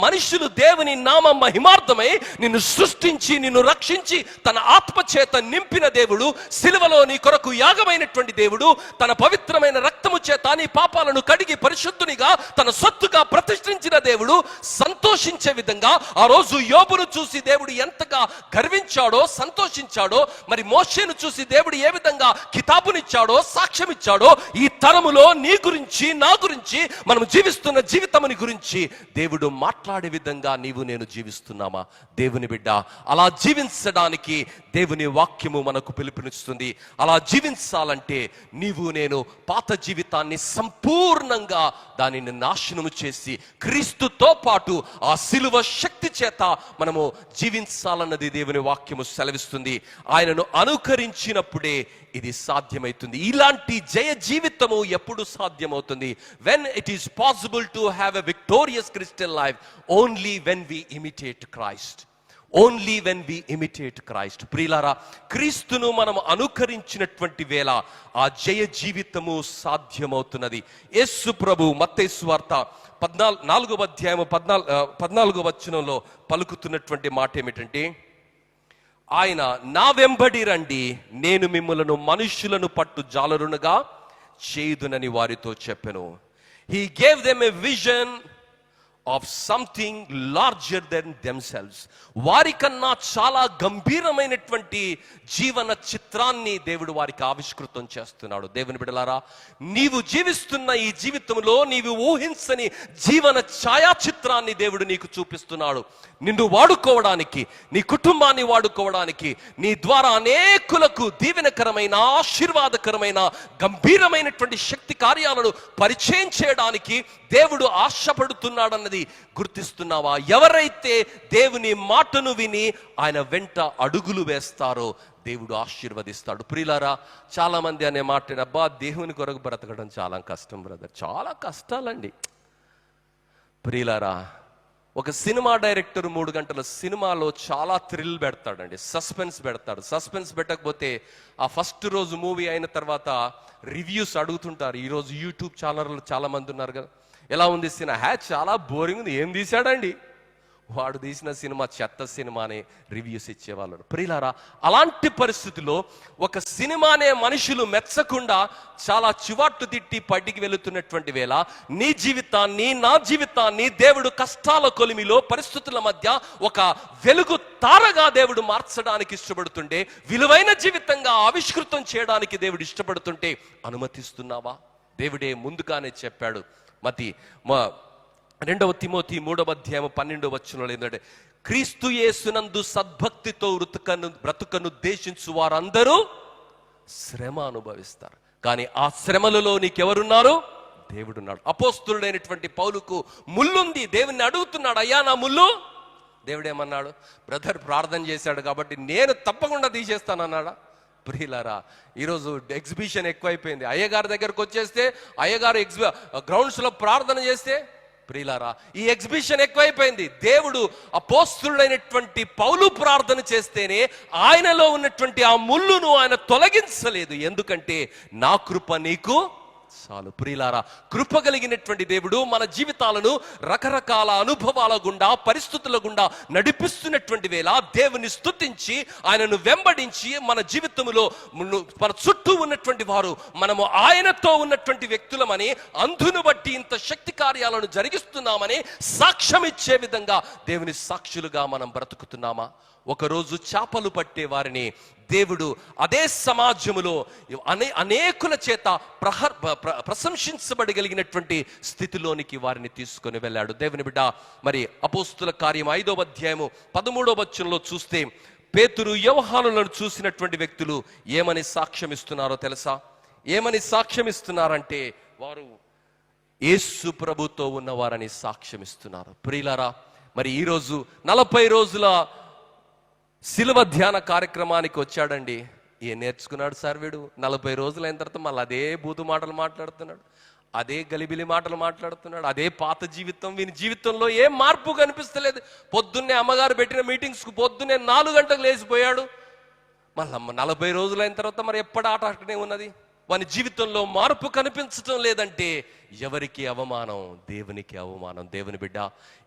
A: మనుషులు దేవుని నామ మహిమార్థమై నిన్ను సృష్టించి నిన్ను రక్షించి తన ఆత్మ చేత నింపిన దేవుడు, సిలువలో నీ కొరకు యాగమైనటువంటి దేవుడు, తన పవిత్రమైన రక్తము చేత నీ పాపాలను కడిగి పరిశుద్ధునిగా తన సొత్తుగా ప్రతిష్ఠించిన దేవుడు సంతోషించే విధంగా ఆ రోజు యోబును చూసి దేవుడు ఎంతగా గర్వించాడో, సంతోషించాడో, మరి మోషేను చూసి దేవుడు ఏ విధంగా కితాబునిచ్చాడో, సాక్ష్యం ఇచ్చాడో, ఈ తరములో నీ గురించి నా గురించి మనం జీవిస్తున్న జీవితముని గురించి దేవుడు మాట్లాడే విధంగా నీవు నేను జీవిస్తున్నామా? దేవుని బిడ్డ, అలా జీవించడానికి దేవుని వాక్యము మనకు పిలుపునిస్తుంది. అలా జీవించాలంటే నీవు నేను పాత జీవితాన్ని సంపూర్ణంగా దానిని నాశనము చేసి క్రీస్తుతో పాటు ఆ సిలువ శక్తి చేత మనము జీవించాలన్నది దేవుని వాక్యము సెలవిస్తుంది. ఆయనను అనుకరించినప్పుడే ఇది సాధ్యమవుతుంది. ఇలాంటి జయ జీవితము ఎప్పుడు సాధ్యమవుతుంది? when it is possible to have a victorious Christian life only when we imitate Christ. Only when we imitate Christ. ప్రియులారా, క్రీస్తును మనం అనుకరించినటువంటి వేళ ఆ జయ జీవితము సాధ్యమవుతున్నది. యేసు ప్రభు మత్తయి సువార్త 4వ అధ్యాయం 14వ వచనంలో పలుకుతున్నటువంటి మాట ఏమిటంటే, ఆయన నా వెంబడి రండి, నేను మిమ్ములను మనుష్యులను పట్టు జాలరునుగా చేయుదునని వారితో చెప్పెను. He gave them a vision of something larger than themselves. వారికన్నా చాలా గంభీరమైనటువంటి జీవన చిత్రాన్ని దేవుడు వారికి ఆవిష్కృతం చేస్తున్నాడు. దేవుని బిడ్డలారా, నీవు జీవిస్తున్న ఈ జీవితంలో నీవు ఊహించని జీవన ఛాయాచిత్రాన్ని దేవుడు నీకు చూపిస్తున్నాడు. నిన్ను వాడుకోవడానికి, నీ కుటుంబాన్ని వాడుకోవడానికి, నీ ద్వారా అనేకులకు దీవెనకరమైన, ఆశీర్వాదకరమైన, గంభీరమైనటువంటి శక్తి కార్యాలను పరిచయం చేయడానికి దేవుడు ఆశపడుతున్నాడన్నది గుర్తిస్తున్నావా? ఎవరైతే దేవుని మాటను విని ఆయన వెంట అడుగులు వేస్తారో దేవుడు ఆశీర్వదిస్తాడు. ప్రియులారా, చాలా మంది అనే మాట, అబ్బా దేవుని కొరకు బ్రతకడం చాలా కష్టం బ్రదర్, చాలా కష్టాలండి. ప్రియులారా, ఒక సినిమా డైరెక్టర్ 3 గంటల సినిమాలో చాలా థ్రిల్ పెడతాడండి, సస్పెన్స్ పెడతాడు. సస్పెన్స్ పెట్టకపోతే ఆ ఫస్ట్ రోజు మూవీ అయిన తర్వాత రివ్యూస్ అడుగుతుంటారు. ఈరోజు యూట్యూబ్ ఛానల్లో చాలా మంది ఉన్నారు కదా, ఎలా ఉంది సినిమా? చాలా బోరింగ్ ఉంది, ఏం తీశాడండి, వాడు తీసిన సినిమా చెత్త సినిమా అని రివ్యూస్ ఇచ్చేవాళ్ళు. ప్రియులారా, అలాంటి పరిస్థితిలో ఒక సినిమానే మనుషులు మెచ్చకుండా చాలా చివాట్లు తిట్టి పడ్డికి వెళుతున్నటువంటి వేళ నీ జీవితాన్ని, నా జీవితాన్ని దేవుడు కష్టాల కొలిమిలో, పరిస్థితుల మధ్య ఒక వెలుగు తారగా దేవుడు మార్చడానికి ఇష్టపడుతుంటే, విలువైన జీవితంగా ఆవిష్కృతం చేయడానికి దేవుడు ఇష్టపడుతుంటే అనుమతిస్తున్నావా? దేవుడే ముందుగానే చెప్పాడు. 2వ తిమోతి 3వ అధ్యాయం 12వ వచనంలో ఏంటంటే, క్రీస్తు యేసునందు సద్భక్తితో బ్రతుకను ఉద్దేశించు వారందరూ శ్రమ అనుభవిస్తారు, కానీ ఆ శ్రమలలో నీకెవరున్నారు? దేవుడున్నాడు. అపోస్తులుడైనటువంటి పౌలుకు ముల్లుంది. దేవుణ్ణి అడుగుతున్నాడు, అయ్యా నా ముల్లు. దేవుడేమన్నాడు? బ్రదర్ ప్రార్థన చేశాడు కాబట్టి నేను తప్పకుండా తీసేస్తానన్నాడా? ప్రియులారా, ఈరోజు ఎగ్జిబిషన్ ఎక్కువైపోయింది. అయ్యగారి దగ్గరకు వచ్చేస్తే అయ్యగారు గ్రౌండ్స్లో ప్రార్థన చేస్తే, ప్రియులారా ఈ ఎగ్జిబిషన్ ఎక్కువైపోయింది. దేవుడు అపోస్తులుడైనటువంటి పౌలు ప్రార్థన చేస్తేనే ఆయనలో ఉన్నటువంటి ఆ ముల్లును ఆయన తొలగించలేదు. ఎందుకంటే నా కృప నీకు చాలు. ప్రియులారా, కృప కలిగినటువంటి దేవుడు మన జీవితాలను రకరకాల అనుభవాల గుండా, పరిస్థితుల గుండా నడిపిస్తున్నటువంటి వేళ దేవుని స్తుతించి ఆయనను వెంబడించి మన జీవితంలో మన చుట్టూ ఉన్నటువంటి వారు మనము ఆయనతో ఉన్నటువంటి వ్యక్తులమని, అందును బట్టి ఇంత శక్తి కార్యాలను జరిగిస్తున్నామని సాక్ష్యం ఇచ్చే విధంగా దేవుని సాక్షులుగా మనం బ్రతుకుతున్నామా? ఒకరోజు చేపలు పట్టే వారిని దేవుడు అదే సమాజములో అనేకుల చేత ప్రశంసించబడగలిగినటువంటి స్థితిలోనికి వారిని తీసుకొని వెళ్ళాడు. దేవుని బిడ్డ, మరి అపోస్తుల కార్యం 5వ అధ్యాయము 13వ వచనంలో చూస్తే పేతురు యోహానులను చూసినటువంటి వ్యక్తులు ఏమని సాక్ష్యం ఇస్తున్నారో తెలుసా? ఏమని సాక్ష్యం ఇస్తున్నారంటే వారు యేసు ప్రభుతో ఉన్నవారని సాక్ష్యం ఇస్తున్నారు. ప్రియులారా, మరి ఈరోజు 40 రోజుల శిలువ ధ్యాన కార్యక్రమానికి వచ్చాడండి. ఏం నేర్చుకున్నాడు సార్ వీడు? 40 రోజులు అయిన తర్వాత మళ్ళీ అదే బూతు మాటలు మాట్లాడుతున్నాడు, అదే గలిబిలి మాటలు మాట్లాడుతున్నాడు, అదే పాత జీవితం. వీని జీవితంలో ఏం మార్పు కనిపిస్తలేదు. పొద్దున్నే అమ్మగారు పెట్టిన మీటింగ్స్కు పొద్దున్నే 4 గంటలకు లేచిపోయాడు. మళ్ళీ 40 రోజులు అయిన తర్వాత మరి ఎప్పటి ఆట అక్కడే ఉన్నది. వాని జీవితంలో మార్పు కనిపించటం లేదంటే ఎవరికి అవమానం? దేవునికి అవమానం. దేవుని బిడ్డ,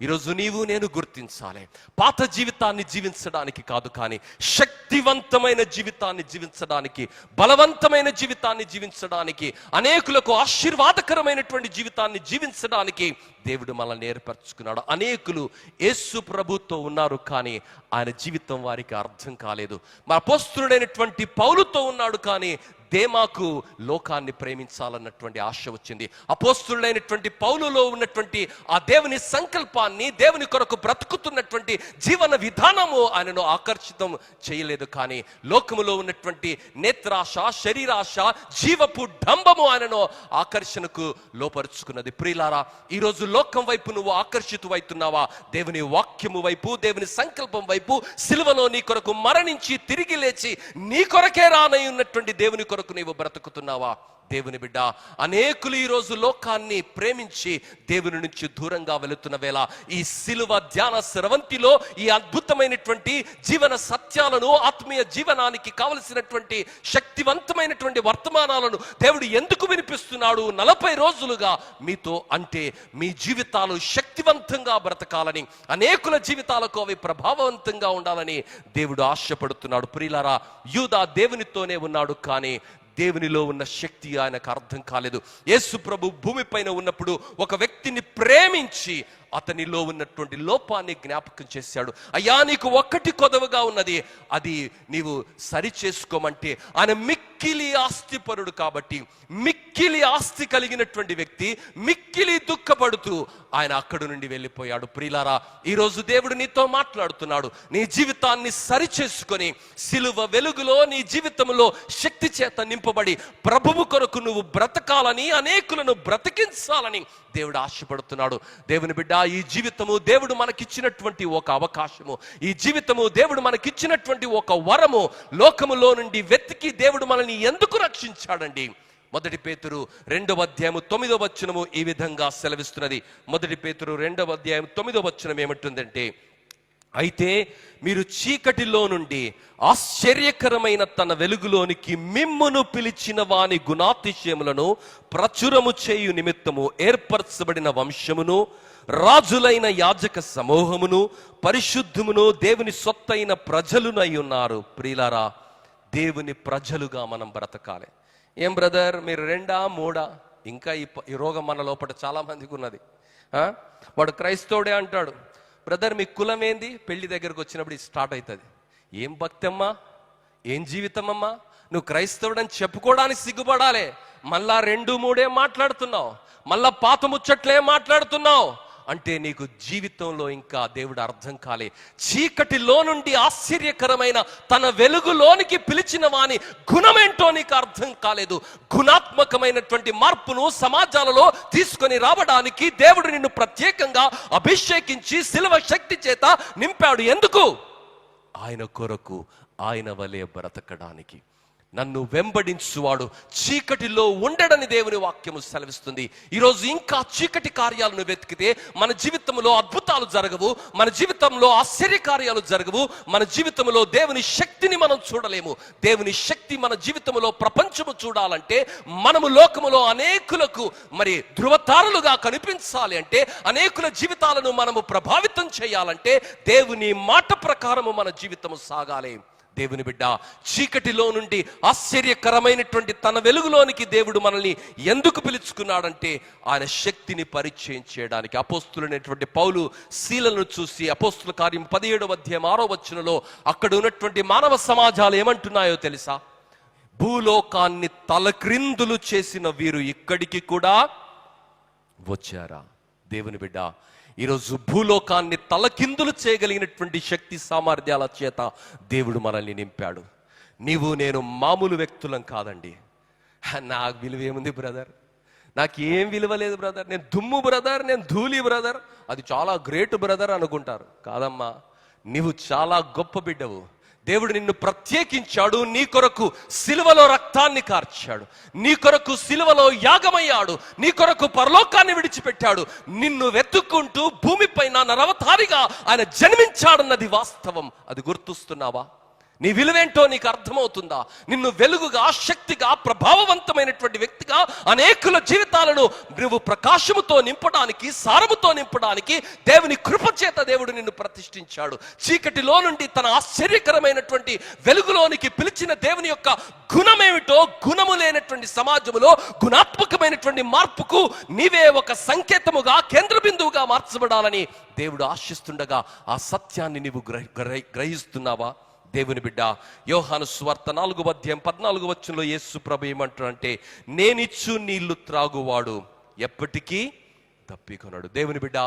A: ఈరోజు నీవు నేను గుర్తించాలి, పాత జీవితాన్ని జీవించడానికి కాదు, కానీ శక్తివంతమైన జీవితాన్ని జీవించడానికి, బలవంతమైన జీవితాన్ని జీవించడానికి, అనేకులకు ఆశీర్వాదకరమైనటువంటి జీవితాన్ని జీవించడానికి దేవుడు మనల్ని ఏర్పరచుకున్నాడు. అనేకులు యేసు ప్రభుతో ఉన్నారు, కానీ ఆయన జీవితం వారికి అర్థం కాలేదు. మా అపోస్తులుడైనటువంటి పౌలుతో ఉన్నాడు, కానీ దేమాకు లోకాన్ని ప్రేమించాలన్నటువంటి ఆశ వచ్చింది. అపోస్తులుడైనటువంటి పౌలులో ఉన్నటువంటి ఆ దేవుని సంకల్పాన్ని, దేవుని కొరకు బ్రతుకుతున్నటువంటి జీవన విధానము ఆయనను ఆకర్షితం చేయలేదు. కానీ లోకములో ఉన్నటువంటి నేత్రాశ, శరీరాశ, జీవపు డంబము ఆయనను ఆకర్షణకు లోపరుచుకున్నది. ప్రియులారా, ఈరోజు లోకం వైపు నువ్వు ఆకర్షితువైతున్నావా? దేవుని వాక్యము వైపు, దేవుని సంకల్పం వైపు, సిలువలో నీ కొరకు మరణించి తిరిగి లేచి నీ కొరకే రానై ఉన్నటువంటి దేవుని కొరకు నీవు బ్రతుకుతున్నావా? దేవుని బిడ్డ, అనేకులు ఈరోజు లోకాన్ని ప్రేమించి దేవుని నుంచి దూరంగా వెళుతున్న వేళ ఈ సిలువ ధ్యాన స్రవంతిలో ఈ అద్భుతమైనటువంటి జీవన సత్యాలను, ఆత్మీయ జీవనానికి కావలసినటువంటి శక్తివంతమైనటువంటి వర్తమానాలను దేవుడు ఎందుకు వినిపిస్తున్నాడు? 40 రోజులుగా మీతో అంటే మీ జీవితాలు శక్తివంతంగా బ్రతకాలని, అనేకుల జీవితాలకు అవి ప్రభావవంతంగా ఉండాలని దేవుడు ఆశపడుతున్నాడు. ప్రియులారా, యూదా దేవునితోనే ఉన్నాడు, కానీ దేవునిలో ఉన్న శక్తి ఆయనకు అర్థం కాలేదు. యేసు ప్రభు భూమిపైన ఉన్నప్పుడు ఒక వ్యక్తిని ప్రేమించి అతనిలో ఉన్నటువంటి లోపాన్ని జ్ఞాపకం చేశాడు. అయ్యా, నీకు ఒక్కటి కొదవగా ఉన్నది, అది నీవు సరి చేసుకోమంటే ఆయన మిక్కిలి ఆస్తిపరుడు కాబట్టి, మిక్కిలి ఆస్తి కలిగినటువంటి వ్యక్తి మిక్కిలి దుఃఖపడుతూ ఆయన అక్కడి నుండి వెళ్ళిపోయాడు. ప్రియులారా, ఈరోజు దేవుడు నీతో మాట్లాడుతున్నాడు. నీ జీవితాన్ని సరి చేసుకొని సిలువ వెలుగులో నీ జీవితంలో శక్తి చేత నింపబడి ప్రభువు కొరకు నువ్వు బ్రతకాలని, అనేకులను బ్రతికించాలని దేవుడు ఆశపడుతున్నాడు. దేవుని బిడ్డ, ఈ జీవితము దేవుడు మనకిచ్చినటువంటి ఒక అవకాశము, ఈ జీవితము దేవుడు మనకిచ్చినటువంటి ఒక వరము. లోకములో నుండి వెతికి దేవుడు మనల్ని ఎందుకు రక్షించాడండి? 1 పేతురు 2వ అధ్యాయము 9వ వచనము ఈ విధంగా సెలవిస్తున్నది. 1 పేతురు 2వ అధ్యాయం 9వ వచనం ఏమంటుందంటే, అయితే మీరు చీకటిలో నుండి ఆశ్చర్యకరమైన తన వెలుగులోనికి మిమ్మును పిలిచిన వాని గుణాతిశయములను ప్రచురము చేయు నిమిత్తము ఏర్పరచబడిన వంశమును, రాజులైన యాజక సమూహమును, పరిశుద్ధమును, దేవుని సొత్తైన ప్రజలునై ఉన్నారు. ప్రియులారా, దేవుని ప్రజలుగా మనం బ్రతకాలి. ఏం బ్రదర్, మీరు 2, 3 ఇంకా ఈ రోగం మన లోపల చాలా మందికి ఉన్నది. వాడు క్రైస్తవుడే అంటాడు. బ్రదర్, మీ కులం ఏంది? పెళ్లి దగ్గరకు వచ్చినప్పుడు ఇది స్టార్ట్ అవుతుంది. ఏం భక్తి అమ్మా, ఏం జీవితం అమ్మా, నువ్వు క్రైస్తవుడని చెప్పుకోవడానికి సిగ్గుపడాలి. మళ్ళా 2, 3 మాట్లాడుతున్నావు, మళ్ళా పాత ముచ్చట్లే మాట్లాడుతున్నావు. అంటే నీకు జీవితంలో ఇంకా దేవుడు అర్థం కాలే. చీకటిలో నుండి ఆశ్చర్యకరమైన తన వెలుగులోనికి పిలిచిన వాని గుణమేంటో నీకు అర్థం కాలేదు. గుణాత్మకమైనటువంటి మార్పును సమాజాలలో తీసుకొని రావడానికి దేవుడు నిన్ను ప్రత్యేకంగా అభిషేకించి శిలువ శక్తి చేత నింపాడు. ఎందుకు? ఆయన కొరకు, ఆయన వలె బ్రతకడానికి. నన్ను వెంబడించువాడు చీకటిలో ఉండడని దేవుని వాక్యము సెలవిస్తుంది. ఈరోజు ఇంకా చీకటి కార్యాలను వెతికితే మన జీవితంలో అద్భుతాలు జరగవు, మన జీవితంలో ఆశ్చర్య కార్యాలు జరగవు, మన జీవితంలో దేవుని శక్తిని మనం చూడలేము. దేవుని శక్తి మన జీవితంలో ప్రపంచము చూడాలంటే, మనము లోకములో అనేకులకు మరి ధృవతారులుగా కనిపించాలి అంటే, అనేకుల జీవితాలను మనము ప్రభావితం చేయాలంటే దేవుని మాట ప్రకారము మన జీవితము సాగాలి. దేవుని బిడ్డ, చీకటిలో నుండి ఆశ్చర్యకరమైనటువంటి తన వెలుగులోనికి దేవుడు మనల్ని ఎందుకు పిలుచుకున్నాడంటే ఆయన శక్తిని పరిచయం చేయడానికి. అపోస్తులైనటువంటి పౌలు శీలను చూసి అపోస్తుల కార్యం 17వ అధ్యాయం 6వ వచనంలో అక్కడ ఉన్నటువంటి మానవ సమాజాలు ఏమంటున్నాయో తెలుసా? భూలోకాన్ని తలక్రిందులు చేసిన వీరు ఇక్కడికి కూడా వచ్చారా? దేవుని బిడ్డ, ఈరోజు భూలోకాన్ని తలకిందులు చేయగలిగినటువంటి శక్తి సామర్థ్యాల చేత దేవుడు మనల్ని నింపాడు. నీవు నేను మామూలు వ్యక్తులం కాదండి. నాకు విలువ ఏముంది బ్రదర్? నాకు ఏం విలువ లేదు బ్రదర్, నేను దుమ్ము బ్రదర్, నేను ధూళి బ్రదర్, అది చాలా గ్రేట్ బ్రదర్ అనుకుంటారు. కాదమ్మా, నీవు చాలా గొప్ప బిడ్డవు. దేవుడు నిన్ను ప్రత్యేకించాడు. నీ కొరకు సిలువలో రక్తాన్ని కార్చాడు, నీ కొరకు సిలువలో యాగమయ్యాడు, నీ కొరకు పరలోకాన్ని విడిచిపెట్టాడు. నిన్ను వెతుక్కుంటూ భూమిపైన నరవతారిగా ఆయన జన్మించాడన్నది వాస్తవం. అది గుర్తుస్తున్నావా? నీ విలువేంటో నీకు అర్థమవుతుందా? నిన్ను వెలుగుగా, శక్తిగా, ప్రభావవంతమైనటువంటి వ్యక్తిగా అనేకుల జీవితాలను నువ్వు ప్రకాశముతో నింపడానికి, సారముతో నింపడానికి దేవుని కృపచేత దేవుడు నిన్ను ప్రతిష్ఠించాడు. చీకటిలో నుండి తన ఆశ్చర్యకరమైనటువంటి వెలుగులోనికి పిలిచిన దేవుని యొక్క గుణమేమిటో, గుణము లేనటువంటి సమాజంలో గుణాత్మకమైనటువంటి మార్పుకు నీవే ఒక సంకేతముగా, కేంద్ర బిందువుగా మార్చబడాలని దేవుడు ఆశిస్తుండగా ఆ సత్యాన్ని నీవు గ్రహిస్తున్నావా? దేవుని బిడ్డ, యోహాను సువార్త 4వ అధ్యాయం 14వ వచనంలో యేసు ప్రభు ఏమంటారంటే, నేనిచ్చు నీళ్లు త్రాగువాడు ఎప్పటికీ తప్పికొనడు. దేవుని బిడ్డ,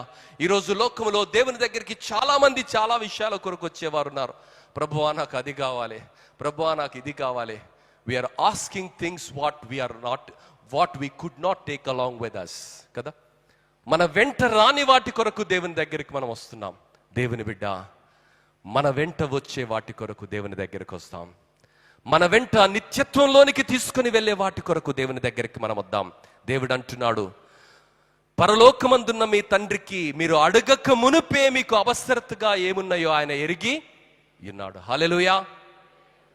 A: ఈరోజు లోకంలో దేవుని దగ్గరికి చాలా మంది చాలా విషయాల కొరకు వచ్చేవారు ఉన్నారు. ప్రభువా నాకు అది కావాలి, ప్రభువా నాకు ఇది కావాలి. We are asking things what we could not take along with us కదా. మన వెంట రాని వాటి కొరకు దేవుని దగ్గరికి మనం వస్తున్నాం. దేవుని బిడ్డ, మన వెంట వచ్చే వాటి కొరకు దేవుని దగ్గరికి వస్తాం. మన వెంట నిత్యత్వంలోనికి తీసుకుని వెళ్ళే వాటి కొరకు దేవుని దగ్గరికి మనం వద్దాం. దేవుడు అంటున్నాడు, పరలోకమందున్న మీ తండ్రికి మీరు అడగక మునుపే మీకు అవసరతగా ఏమున్నాయో ఆయన ఎరిగి ఉన్నాడు. హల్లెలూయా.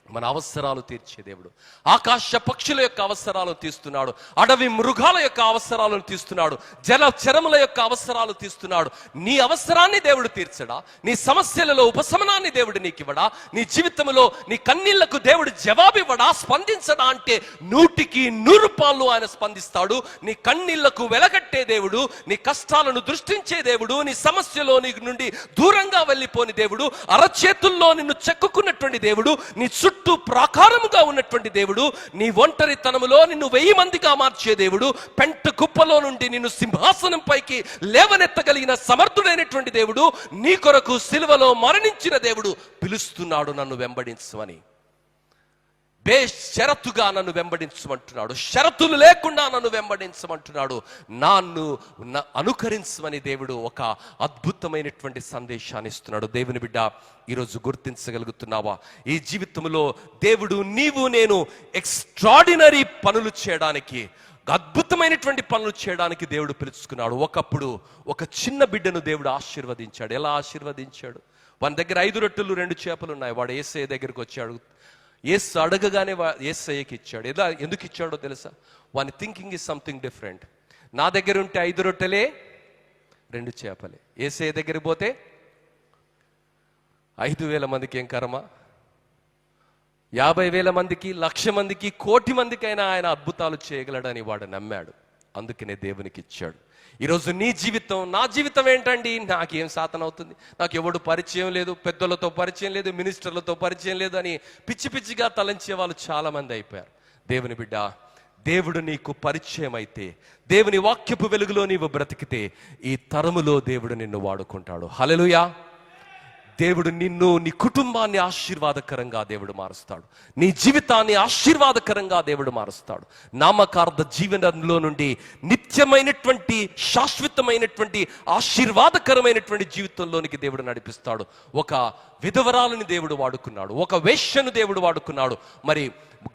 A: మన అవసరాలు తీర్చే దేవుడు. ఆకాశ పక్షుల యొక్క అవసరాలు తీస్తున్నాడు, అడవి మృగాల యొక్క అవసరాలను తీస్తున్నాడు, జలచరముల యొక్క అవసరాలు తీస్తున్నాడు. నీ అవసరాన్ని దేవుడు తీర్చడా? నీ సమస్యలలో ఉపశమనాన్ని దేవుడు నీకు ఇవ్వడా? నీ జీవితంలో నీ కన్నీళ్లకు దేవుడు జవాబివ్వడా? స్పందించడా? అంటే 100కి 100 ఆయన స్పందిస్తాడు. నీ కన్నీళ్లకు వెలగట్టే దేవుడు, నీ కష్టాలను దృష్టించే దేవుడు, నీ సమస్యలో నీ నుండి దూరంగా వెళ్ళిపోని దేవుడు, అరచేతుల్లో నిన్ను చెక్కుకున్నటువంటి దేవుడు, నీ చుట్టూ ప్రాకారముగా ఉన్నటువంటి దేవుడు, నీ ఒంటరితనములో నిన్ను 1000 మందిగా మార్చే దేవుడు, పెంట కుప్పలో నుండి నిన్ను సింహాసనం పైకి లేవనెత్తగలిగిన సమర్థుడైనటువంటి దేవుడు, నీ కొరకు సిలువలో మరణించిన దేవుడు పిలుస్తున్నాడు నన్ను వెంబడించమని. బేషరతుగా నన్ను వెంబడించమంటున్నాడు, షరతులు లేకుండా నన్ను వెంబడించమంటున్నాడు, నన్ను అనుకరించమని దేవుడు ఒక అద్భుతమైనటువంటి సందేశాన్ని ఇస్తున్నాడు. దేవుని బిడ్డ, ఈరోజు గుర్తించగలుగుతున్నావా? ఈ జీవితంలో దేవుడు నీవు నేను ఎక్స్ట్రాడినరీ పనులు చేయడానికి, అద్భుతమైనటువంటి పనులు చేయడానికి దేవుడు పిలుచుకున్నాడు. ఒకప్పుడు ఒక చిన్న బిడ్డను దేవుడు ఆశీర్వదించాడు. ఎలా ఆశీర్వదించాడు? వాని దగ్గర 5 రొట్టెలు 2 చేపలు ఉన్నాయి. వాడు యేసయ్య దగ్గరికి వచ్చాడు. యేసు అడగగానే యేసయ్యకి ఇచ్చాడు. ఎందుకు ఇచ్చాడో తెలుసా? వాని థింకింగ్ ఈజ్ సంథింగ్ డిఫరెంట్. నా దగ్గర ఉంటే 5 రొట్టెలే 2 చేపలే, యేసయ్య దగ్గరికి పోతే 5,000 మందికి ఏం కర్మ, 50,000 మందికి, 1,00,000 మందికి, 1,00,00,000 మందికైనా ఆయన అద్భుతాలు చేయగలడని వాడు నమ్మాడు. అందుకనే దేవునికి ఇచ్చాడు. ఈరోజు నీ జీవితం, నా జీవితం ఏంటండి? నాకేం సాధన అవుతుంది, నాకు ఎవడు పరిచయం లేదు, పెద్దలతో పరిచయం లేదు, మినిస్టర్లతో పరిచయం లేదు అని పిచ్చి పిచ్చిగా తలంచే వాళ్ళు చాలా మంది అయిపోయారు. దేవుని బిడ్డ, దేవుడు నీకు పరిచయం అయితే, దేవుని వాక్యపు వెలుగులో నీవు బ్రతికితే, ఈ తరములో దేవుడు నిన్ను వాడుకుంటాడు. హల్లెలూయా. దేవుడు నిన్ను, నీ కుటుంబాన్ని ఆశీర్వాదకరంగా దేవుడు మారుస్తాడు. నీ జీవితాన్ని ఆశీర్వాదకరంగా దేవుడు మారుస్తాడు. నామకార్థ జీవనంలో నుండి నిత్యమైనటువంటి, శాశ్వతమైనటువంటి, ఆశీర్వాదకరమైనటువంటి జీవితంలోనికి దేవుడు నడిపిస్తాడు. ఒక విధవరాలని దేవుడు వాడుకున్నాడు, ఒక వేశ్యను దేవుడు వాడుకున్నాడు, మరి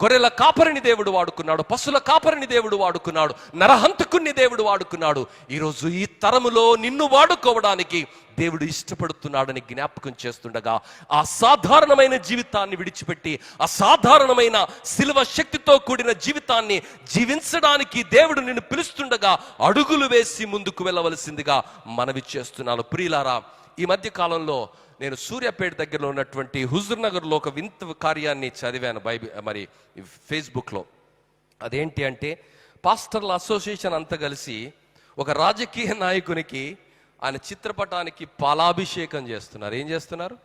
A: గొర్రెల కాపరిని దేవుడు వాడుకున్నాడు, పశువుల కాపరిని దేవుడు వాడుకున్నాడు, నరహంతకుణ్ణి దేవుడు వాడుకున్నాడు. ఈరోజు ఈ తరములో నిన్ను వాడుకోవడానికి దేవుడు ఇష్టపడుతున్నాడని జ్ఞాపకం చేస్తుండగా, ఆ సాధారణమైన జీవితాన్ని విడిచిపెట్టి అసాధారణమైన శిలువ శక్తితో కూడిన జీవితాన్ని జీవించడానికి దేవుడు నిన్ను పిలుస్తుండగా అడుగులు వేసి ముందుకు వెళ్ళవలసిందిగా మనవి చేస్తున్నాను. ప్రియులారా, ఈ మధ్య కాలంలో నేను సూర్యాపేట దగ్గరలో ఉన్నటువంటి హుజూర్ నగర్లో ఒక వింత కార్యాన్ని చదివాను ఫేస్బుక్లో. అదేంటి అంటే, పాస్టర్ల అసోసియేషన్ అంతా కలిసి ఒక రాజకీయ నాయకునికి, ఆయన చిత్రపటానికి పాలాభిషేకం చేస్తున్నారు. ఏం చేస్తున్నారు?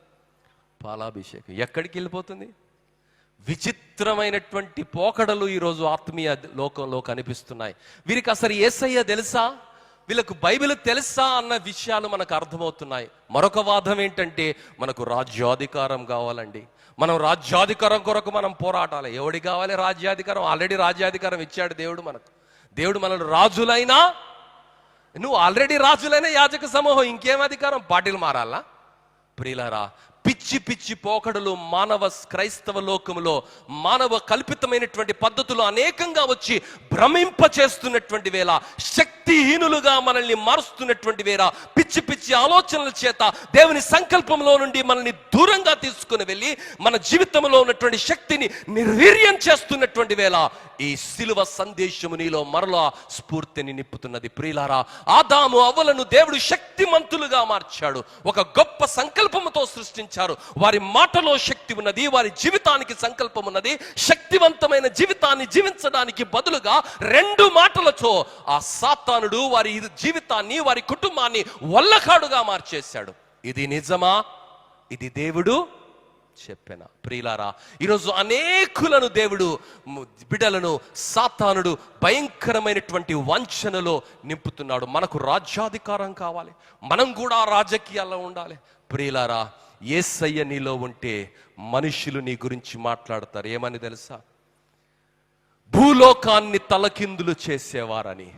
A: పాలాభిషేకం. ఎక్కడికి వెళ్ళిపోతుంది? విచిత్రమైనటువంటి పోకడలు ఈరోజు ఆత్మీయ లోకంలో కనిపిస్తున్నాయి. వీరికి అసలు యేసయ్య తెలుసా, వీళ్ళకు బైబిల్ తెలుసా అన్న విషయాలు మనకు అర్థమవుతున్నాయి. మరొక వాదం ఏంటంటే, మనకు రాజ్యాధికారం కావాలండి, మనం రాజ్యాధికారం కొరకు మనం పోరాటాలి. ఎవడికి కావాలి రాజ్యాధికారం? ఆల్రెడీ రాజ్యాధికారం ఇచ్చాడు దేవుడు మనకు. దేవుడు మనల్ని రాజులైనా, నువ్వు ఆల్రెడీ రాజులైన యాజక సమూహం, ఇంకేం అధికారం? పార్టీలు మారాలా? ప్రియులారా, పిచ్చి పిచ్చి పోకడలు మానవ క్రైస్తవ లోకములో, మానవ కల్పితమైనటువంటి పద్ధతులు అనేకంగా వచ్చి భ్రమింప చేస్తున్నటువంటి వేళ, శక్తిహీనులుగా మనల్ని మారుస్తున్నటువంటి వేళ, పిచ్చి పిచ్చి ఆలోచనల చేత దేవుని సంకల్పంలో నుండి మనల్ని దూరంగా తీసుకుని వెళ్ళి మన జీవితంలో ఉన్నటువంటి శక్తిని నిర్వీర్యం చేస్తున్నటువంటి వేళ, ఈ సిలువ సందేశము నీలో మరలా స్ఫూర్తిని నింపుతున్నది. ప్రియులారా, ఆదాము అవ్వలను దేవుడు శక్తిమంతులుగా మార్చాడు, ఒక గొప్ప సంకల్పముతో సృష్టించారు. వారి మాటలో శక్తి ఉన్నది, వారి జీవితానికి సంకల్పం ఉన్నది. శక్తివంతమైన జీవితాన్ని జీవించడానికి బదులుగా 2 మాటలతో ఆ సాతానుడు వారి జీవితాన్ని, వారి కుటుంబాన్ని వల్లకాడుగా మార్చేశాడు. ఇది నిజమా? ఇది దేవుడు చెప్పెనా? ప్రియులారా, ఈరోజు అనేకులను దేవుడు, బిడ్డలను సాతానుడు భయంకరమైనటువంటి వంచనలో నింపుతున్నాడు. మనకు రాజ్యాధికారం కావాలి, మనం కూడా రాజకీయాల్లో ఉండాలి. ప్రియులారా, యేసయ్య నీలో ఉంటే మనుషులు నీ గురించి మాట్లాడతారు. ఏమని తెలుసా? భూలోకాన్ని తలకిందులు చేసేవారని,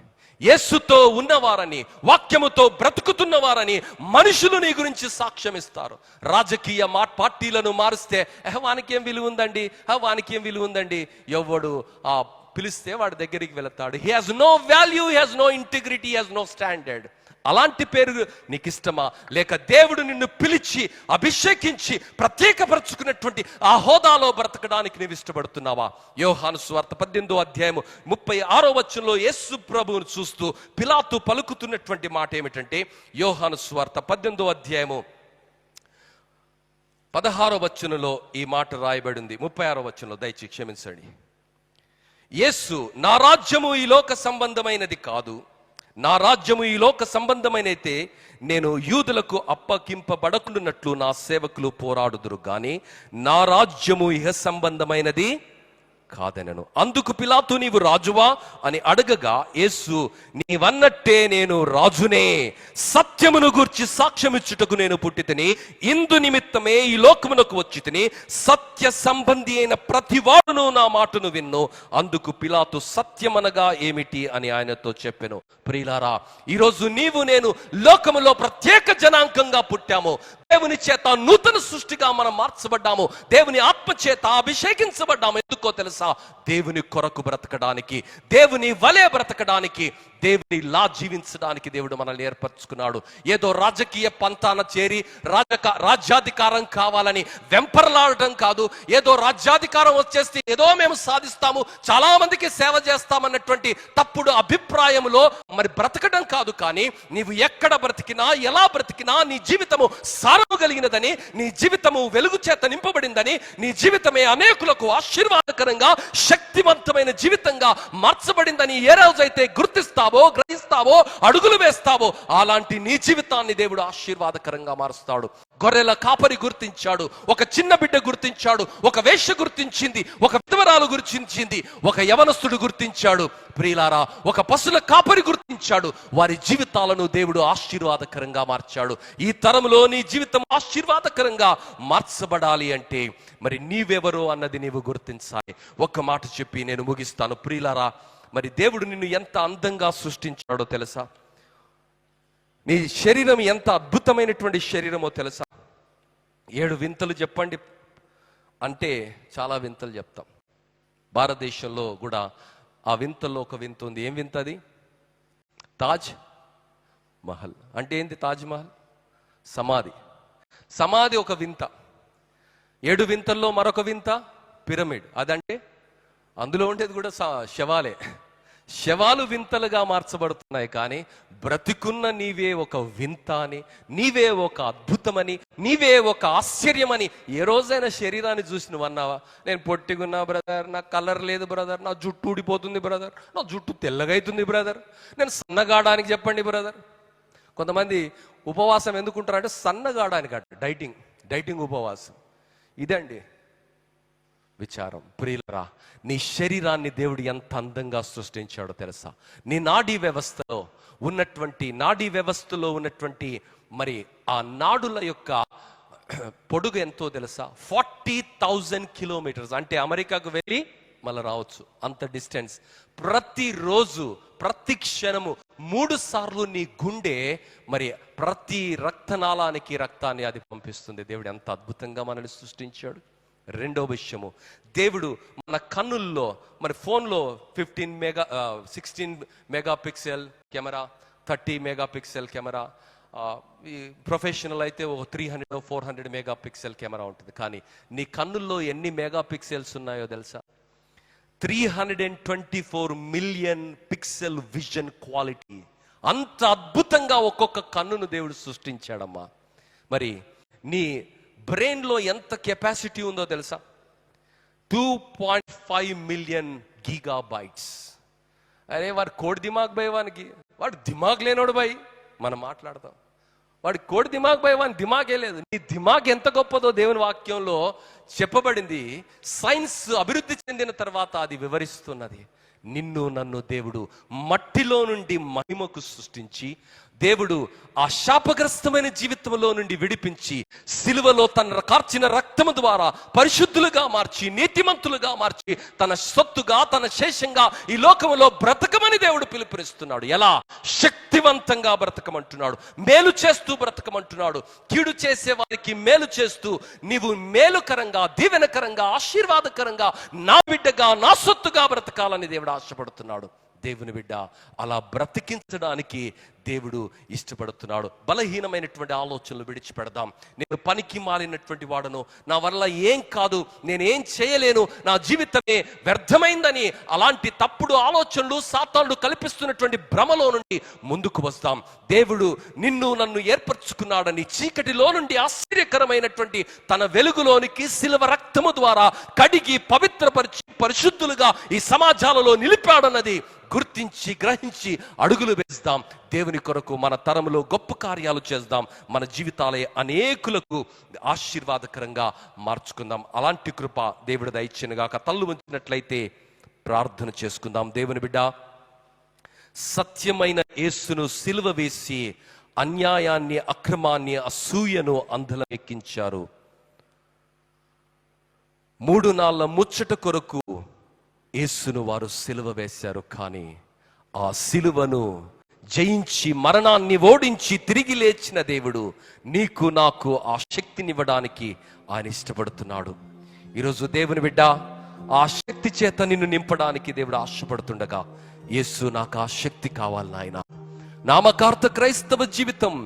A: యేసుతో ఉన్నవారని, వాక్యముతో బ్రతుకుతున్నవారని మనుషులు నీ గురించి సాక్ష్యం ఇస్తారు. రాజకీయ పార్టీలను మారుస్తే, వానికి ఏం విలువ ఉందండి, వానికి ఏం విలువ ఉందండి, ఎవడు పిలిస్తే వాడి దగ్గరికి వెళతాడు. He has no value, he has no integrity, he has no standard. అలాంటి పేరు నీకు ఇష్టమా? లేక దేవుడు నిన్ను పిలిచి అభిషేకించి ప్రత్యేకపరుచుకున్నటువంటి ఆ హోదాలో బ్రతకడానికి నీవు ఇష్టపడుతున్నావా? యోహాను సువార్త 18వ అధ్యాయము 36వ వచనంలో యేసు ప్రభువును చూస్తూ పిలాతు పలుకుతున్నటువంటి మాట ఏమిటంటే, యోహాను సువార్త 18వ అధ్యాయము 16వ వచనంలో ఈ మాట రాయబడింది. 36వ వచనంలో దయచేసి క్షమించండి. యేసు, నా రాజ్యము ఈ లోక సంబంధమైనది కాదు, నా రాజ్యము ఈ లోక సంబంధమైనైతే నేను యూదులకు అప్పగింపబడకుండానట్లు నా సేవకులు పోరాడుదురు గాని నా రాజ్యము ఇహ సంబంధమైనది కాదనను. అందుకు పిలాతు, నీవు రాజువా అని అడగగా యేసు, నీవన్నట్టే నేను రాజునే, సత్యమును గూర్చి సాక్ష్యమిచ్చుటకు నేను పుట్టితిని, ఇందు నిమిత్తమే ఈ లోకమునకు వచ్చితిని, సత్య సంబంధి అయిన ప్రతివాడును నా మాటను విన్ను. అందుకు పిలాతు, సత్యమనగా ఏమిటి అని ఆయనతో చెప్పెను. ప్రియులారా, ఈరోజు నీవు నేను లోకములో ప్రత్యేక జనాంగంగా పుట్టాము. దేవుని చేత నూతన సృష్టిగా మనం మార్చబడ్డాము. దేవుని ఆత్మ చేత అభిషేకించబడ్డాము. ఎందుకో తెలుసా? దేవుని కొరకు బ్రతకడానికి, దేవుని వలె బ్రతకడానికి, దేవుని లా జీవించడానికి దేవుడు మనల్ని ఏర్పరచుకున్నాడు. ఏదో రాజకీయ పంతాన చేరి రాజ్యాధికారం కావాలని వెంపర్లాడటం కాదు. ఏదో రాజ్యాధికారం వచ్చేస్తే ఏదో మేము సాధిస్తాము, చాలా మందికి సేవ చేస్తామన్నటువంటి తప్పుడు అభిప్రాయంలో మరి బ్రతకడం కాదు. కానీ నీవు ఎక్కడ బ్రతికినా, ఎలా బ్రతికినా నీ జీవితము సారము కలిగినదని, నీ జీవితము వెలుగు చేత నింపబడిందని, నీ జీవితమే అనేకులకు ఆశీర్వాదకరంగా శక్తివంతమైన జీవితంగా మార్చబడిందని ఏ రోజైతే గుర్తిస్తావో, గ్రహిస్తావో, అడుగులు వేస్తావో, అలాంటి నీ జీవితాన్ని దేవుడు ఆశీర్వాదకరంగా మారుస్తాడు. గొర్రెల కాపరి గుర్తించాడు, ఒక చిన్న బిడ్డ గుర్తించాడు, ఒక వేశ్య గుర్తించింది, ఒక విధవరాలు గుర్తించింది, ఒక యవనస్తుడు గుర్తించాడు. ప్రియులారా, ఒక పశుల కాపరి గుర్తించాడు. వారి జీవితాలను దేవుడు ఆశీర్వాదకరంగా మార్చాడు. ఈ తరంలో నీ జీవితం ఆశీర్వాదకరంగా మార్చబడాలి అంటే మరి నీవెవరో అన్నది నీవు గుర్తించాలి. ఒక్క మాట చెప్పి నేను ముగిస్తాను. ప్రియులారా, మరి దేవుడు నిన్ను ఎంత అందంగా సృష్టించాడో తెలుసా? నీ శరీరం ఎంత అద్భుతమైనటువంటి శరీరమో తెలుసా? 7 వింతలు చెప్పండి అంటే చాలా వింతలు చెప్తాం. భారతదేశంలో కూడా ఆ వింతల్లో ఒక వింత ఉంది. ఏం వింత అది? తాజ్ మహల్. అంటే ఏంటి తాజ్ మహల్? సమాధి. సమాధి ఒక వింత. 7 వింతల్లో మరొక వింత పిరమిడ్. అదంటే అందులో ఉండేది కూడా శవాలే. శవాలు వింతలుగా మార్చబడుతున్నాయి, కానీ బ్రతికున్న నీవే ఒక వింత అని, నీవే ఒక అద్భుతమని, నీవే ఒక ఆశ్చర్యమని ఏ రోజైనా శరీరాన్ని చూసి నువ్వు అన్నావా? నేను పొట్టిగున్నా బ్రదర్, నాకు కలర్ లేదు బ్రదర్, నా జుట్టు ఊడిపోతుంది బ్రదర్, నా జుట్టు తెల్లగా అవుతుంది బ్రదర్, నేను సన్నగాడానికి చెప్పండి బ్రదర్. కొంతమంది ఉపవాసం ఎందుకుంటారంటే సన్నగాడానికి అట, డైటింగ్ ఉపవాసం. ఇదండి విచారం. ప్రియులరా, నీ శరీరాన్ని దేవుడు ఎంత అందంగా సృష్టించాడో తెలుసా? నీ నాడీ వ్యవస్థలో ఉన్నటువంటి మరి ఆ నాడుల యొక్క పొడుగు ఎంతో తెలుసా? 40,000 కిలోమీటర్స్. అంటే అమెరికాకు వెళ్ళి మళ్ళీ రావచ్చు అంత డిస్టెన్స్. ప్రతిరోజు ప్రతి క్షణము 3 సార్లు నీ గుండె మరి ప్రతి రక్తనాళానికి రక్తాన్ని అది పంపిస్తుంది. దేవుడు ఎంత అద్భుతంగా మనల్ని సృష్టించాడు. రెండో విషయము, దేవుడు మన కన్నుల్లో, మన ఫోన్లో 16 మెగాపిక్సెల్ కెమెరా, 30 మెగాపిక్సెల్ కెమెరా, ఈ ప్రొఫెషనల్ అయితే ఒక 300-400 మెగాపిక్సెల్ కెమెరా ఉంటుంది. కానీ నీ కన్నుల్లో ఎన్ని మెగాపిక్సెల్స్ ఉన్నాయో తెలుసా? 324 మిలియన్ పిక్సెల్ విజన్ క్వాలిటీ. అంత అద్భుతంగా ఒక్కొక్క కన్నును దేవుడు సృష్టించాడమ్మా. మరి నీ బ్రెయిన్లో ఎంత కెపాసిటీ ఉందో తెలుసా? 2.5 మిలియన్ గీగాబైట్స్. అరే వాడు కోడి దిమాగ్ భయ్, వాడు దిమాగ్ లేనోడు భయ్. మనం మాట్లాడతాం, వాడి కోడి దిమాగ్ భయ్, వాని దిమాగే లేదు. నీ దిమాగ్ ఎంత గొప్పదో దేవుని వాక్యంలో చెప్పబడింది. సైన్స్ అభివృద్ధి చెందిన తర్వాత అది వివరిస్తున్నది. నిన్ను నన్ను దేవుడు మట్టిలో నుండి మహిమకు సృష్టించి, దేవుడు ఆ శాపగ్రస్తమైన జీవితంలో నుండి విడిపించి, సిలువలో తన కార్చిన రక్తము ద్వారా పరిశుద్ధులుగా మార్చి, నీతిమంతులుగా మార్చి, తన సొత్తుగా, తన శేషంగా ఈ లోకంలో బ్రతకమని దేవుడు పిలుపునిస్తున్నాడు. ఎలా? శక్తివంతంగా బ్రతకమంటున్నాడు, మేలు చేస్తూ బ్రతకమంటున్నాడు. కీడు చేసే వారికి మేలు చేస్తూ నీవు మేలుకరంగా, దీవెనకరంగా, ఆశీర్వాదకరంగా, నా బిడ్డగా, నా సొత్తుగా బ్రతకాలని దేవుడు ఆశపడుతున్నాడు. దేవుని బిడ్డ, అలా బ్రతికించడానికి దేవుడు ఇష్టపడుతున్నాడు. బలహీనమైనటువంటి ఆలోచనలు విడిచిపెడదాం. నేను పనికి మాలినటువంటి వాడను, నా వల్ల ఏం కాదు, నేనేం చేయలేను, నా జీవితమే వ్యర్థమైందని అలాంటి తప్పుడు ఆలోచనలు సాతానుడు కల్పిస్తున్నటువంటి భ్రమలో నుండి ముందుకు వస్తాం. దేవుడు నిన్ను నన్ను ఏర్పరచుకున్నాడని, చీకటిలో నుండి ఆశ్చర్యకరమైనటువంటి తన వెలుగులోనికి శిలువ రక్తము ద్వారా కడిగి పవిత్రపరిచి పరిశుద్ధులుగా ఈ సమాజాలలో నిలిపాడన్నది గుర్తించి గ్రహించి అడుగులు వేస్తాం. దేవుని కొరకు మన తరములో గొప్ప కార్యాలు చేద్దాం. మన జీవితాలే అనేకులకు ఆశీర్వాదకరంగా మార్చుకుందాం. అలాంటి కృప దేవుడు దయచేయనుగాక. తల్లు ఉంచినట్లయితే ప్రార్థన చేసుకుందాం. దేవుని బిడ్డ, సత్యమైన యేసును సిలువ వేసి అన్యాయాన్ని, అక్రమాన్ని, అసూయను అందులో ఎక్కించారు. 3 నాళ్ళ ముచ్చట కొరకు యేసును వారు సిలువ వేశారు. కానీ ఆ సిలువను జయించి, మరణాన్ని ఓడించి తిరిగి లేచిన దేవుడు నీకు నాకు ఆ శక్తినివ్వడానికి ఆయన ఇష్టపడుతున్నాడు. ఈరోజు దేవుని బిడ్డ, ఆ శక్తి చేత నిన్ను నింపడానికి దేవుడు ఆశపడుతుండగా, యేసు నాకు ఆ శక్తి కావాలి నాయన. నామకార్థ క్రైస్తవ జీవితం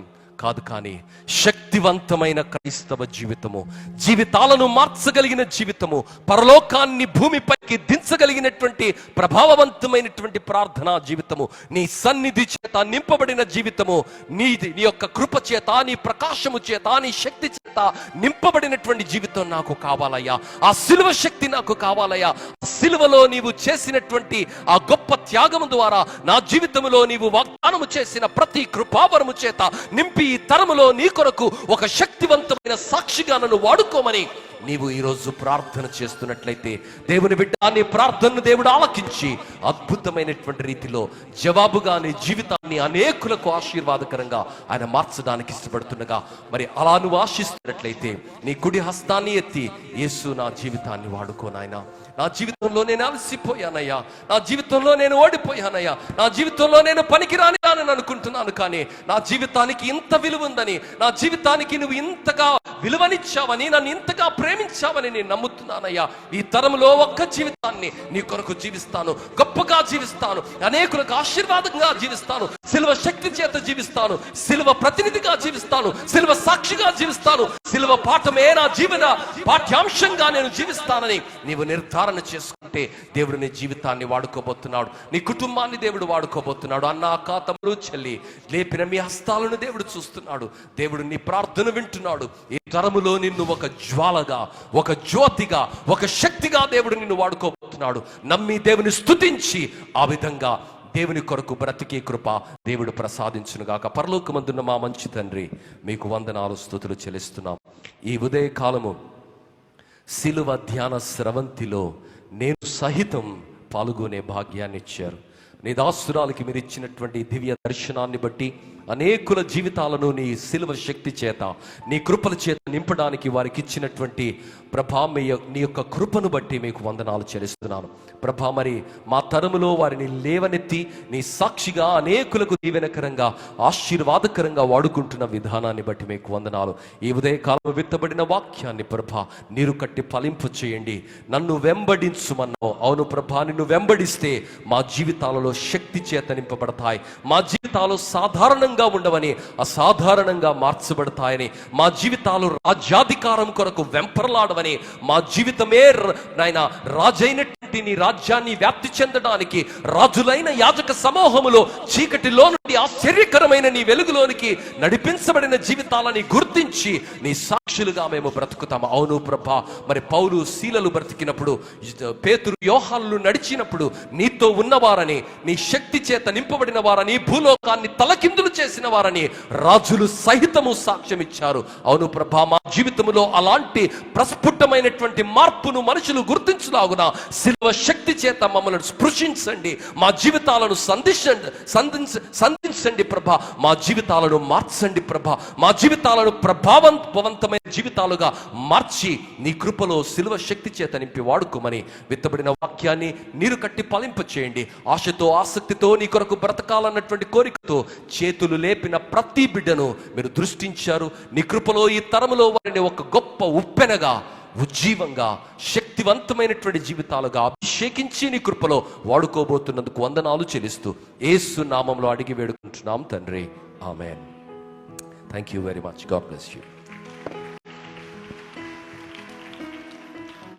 A: కాదు, కానీ శక్తివంతమైన క్రైస్తవ జీవితము, జీవితాలను మార్చగలిగిన జీవితము, పరలోకాన్ని భూమిపైకి దించగలిగినటువంటి ప్రభావవంతమైనటువంటి ప్రార్థనా జీవితము, నీ సన్నిధి చేత నింపబడిన జీవితము, నీ యొక్క కృప చేత, నీ ప్రకాశము చేత, నీ శక్తి చేత నింపబడినటువంటి జీవితం నాకు కావాలయ్యా. ఆ సిలువ శక్తి నాకు కావాలయ్యా. సిలువలో నీవు చేసినటువంటి ఆ గొప్ప త్యాగము ద్వారా నా జీవితంలో నీవు వాగ్దానము చేసిన ప్రతి కృపావరము చేత నింపి ఈ తరములో నీ కొరకు ఒక శక్తివంతమైన సాక్షిగా నన్ను వాడుకోమని నీవు ఈరోజు ప్రార్థన చేస్తున్నట్లయితే దేవుని బిడ్డ, నీ ప్రార్థనను దేవుడు ఆలకించి అద్భుతమైనటువంటి రీతిలో జవాబుగా నీ జీవితాన్ని అనేకులకు ఆశీర్వాదకరంగా ఆయన మార్చడానికి ఇష్టపడుతుండగా, మరి అలా నువ్వు ఆశిస్తున్నట్లయితే నీ కుడి హస్తాన్ని ఎత్తి, యేసు నా జీవితాన్ని వాడుకో నాయనా, నా జీవితంలో నేను అలసిపోయానయ్యా, నా జీవితంలో నేను ఓడిపోయానయ్యా, నా జీవితంలో నేను పనికిరాని అని అనుకుంటున్నాను, కానీ నా జీవితానికి ఇంత విలువ ఉందని, నా జీవితానికి నువ్వు ఇంతగా విలువనిచ్చావని, నన్ను ఇంతగా ప్రేమించావని నేను నమ్ముతున్నానయ్యా. ఈ తరంలో ఒక్క జీవితాన్ని నీ కొరకు జీవిస్తాను, గొప్పగా జీవిస్తాను, అనేకులకు ఆశీర్వాదంగా జీవిస్తాను, సిలువ శక్తి చేత జీవిస్తాను, సిలువ ప్రతినిధిగా జీవిస్తాను, సిలువ సాక్షిగా జీవిస్తాను, సిలువ పాఠమే నా జీవన పాఠ్యాంశంగా నేను జీవిస్తానని నీవు నిర్ధారణ చేసుకుంటే దేవుడు నీ జీవితాన్ని వాడుకోబోతున్నాడు, నీ కుటుంబాన్ని దేవుడు వాడుకోబోతున్నాడు. అన్న, అక్క, తమ్ముడు, చెల్లి, లేపిన మీ హస్తాలను దేవుడు చూస్తున్నాడు. దేవుడు నీ ప్రార్థన వింటున్నాడు. ఈ తరములో నిన్ను ఒక జ్వాలగా, ఒక జ్యోతిగా, ఒక శక్తిగా దేవుడు నిన్ను వాడుకోబోతున్నాడు. నమ్మి దేవుని స్తుతించి ఆ విధంగా దేవుని కొరకు బ్రతికే కృప దేవుడు ప్రసాదించునుగాక. పరలోకమందున్న మా మంచి తండ్రి, మీకు వందనాలు, స్తుతులు చెల్లిస్తున్నాం. ఈ ఉదయ కాలము సిలువ ధ్యాన స్రవంతిలో నేను సహితం పాల్గొనే భాగ్యాన్ని ఇచ్చారు. నీ దాసురాలకి మీరు ఇచ్చినటువంటి దివ్య దర్శనాన్ని బట్టి అనేకుల జీవితాలను నీ సిలువ శక్తి చేత, నీ కృపల చేత నింపడానికి వారికి ఇచ్చినటువంటి ప్రభా, నీ యొక్క కృపను బట్టి మీకు వందనాలు చెల్లిస్తున్నాను ప్రభా. మరి మా తరములో వారిని లేవనెత్తి నీ సాక్షిగా అనేకులకు దీవెనకరంగా, ఆశీర్వాదకరంగా వాడుకుంటున్న విధానాన్ని బట్టి మీకు వందనాలు. ఈ ఉదయకాలం విత్తబడిన వాక్యాన్ని ప్రభా నీరు కట్టి ఫలింపు చేయండి. నన్ను వెంబడించుమన్నావు. అవును ప్రభా, నిన్ను వెంబడిస్తే మా జీవితాలలో శక్తి చేత నింపబడతాయి, మా జీవితాలు సాధారణంగా ఉండవని అసాధారణంగా మార్చబడతాయని, మా జీవితాలు రాజ్యాధికారం కొరకు వెంపర్లాడవని, మా జీవితమే నాయన రాజైనటువంటి నీ రాజ్యాన్ని వ్యాప్తి చెందడానికి రాజులైన యాజక సమూహములో చీకటిలో నుండి ఆశ్చర్యకరమైన నీ వెలుగులోనికి నడిపించబడిన జీవితాలని గుర్తించి నీ సాక్షులుగా మేము బ్రతుకుతాము. అవును ప్రభా, మరి పౌలు శీలలు బ్రతికినప్పుడు, పేతురు యోహానులు నడిచినప్పుడు నీతో ఉన్నవారని, నీ శక్తి చేత నింపబడిన వారని, భూలోకాన్ని తలకిందులు చేసిన వారని రాజులు సహితము సాక్ష్యం ఇచ్చారు. అవును ప్రభా, మా జీవితంలో అలాంటి ప్రస్ఫుటమైనటువంటి మార్పును మనుషులు గుర్తించులాగున సిలువ శక్తి చేత మమ్మల్ని స్పృశించండి, మా జీవితాలను సంధించండి ప్రభా, మా జీవితాలను మార్చండి ప్రభా, మా జీవితాలను ప్రభావవంతమైన జీవితాలుగా మార్చి నీ కృపలో సిలువ శక్తి చేత నింపి వాడుకోమని విత్తబడిన వాక్యాన్ని నీరు కట్టి ఫలింప చేయండి. ఆశతో, ఆసక్తితో నీ కొరకు బ్రతకాలన్నటువంటి కోరికతో చేతులు లేపిన ప్రతి బిడ్డను మీరు దృష్టించారు. నీ కృపలో ఈ తరములో వారిని ఒక గొప్ప ఉప్పెనగా, ఉజ్జీవంగా, శక్తివంతమైనటువంటి జీవితాలుగా అభిషేకించి నీ కృపలో వాడుకోబోతున్నందుకు వందనాలు చెల్లిస్తూ యేసు నామంలో అడిగి వేడుకుంటున్నాం తండ్రి, amen. Thank you very much. God bless you.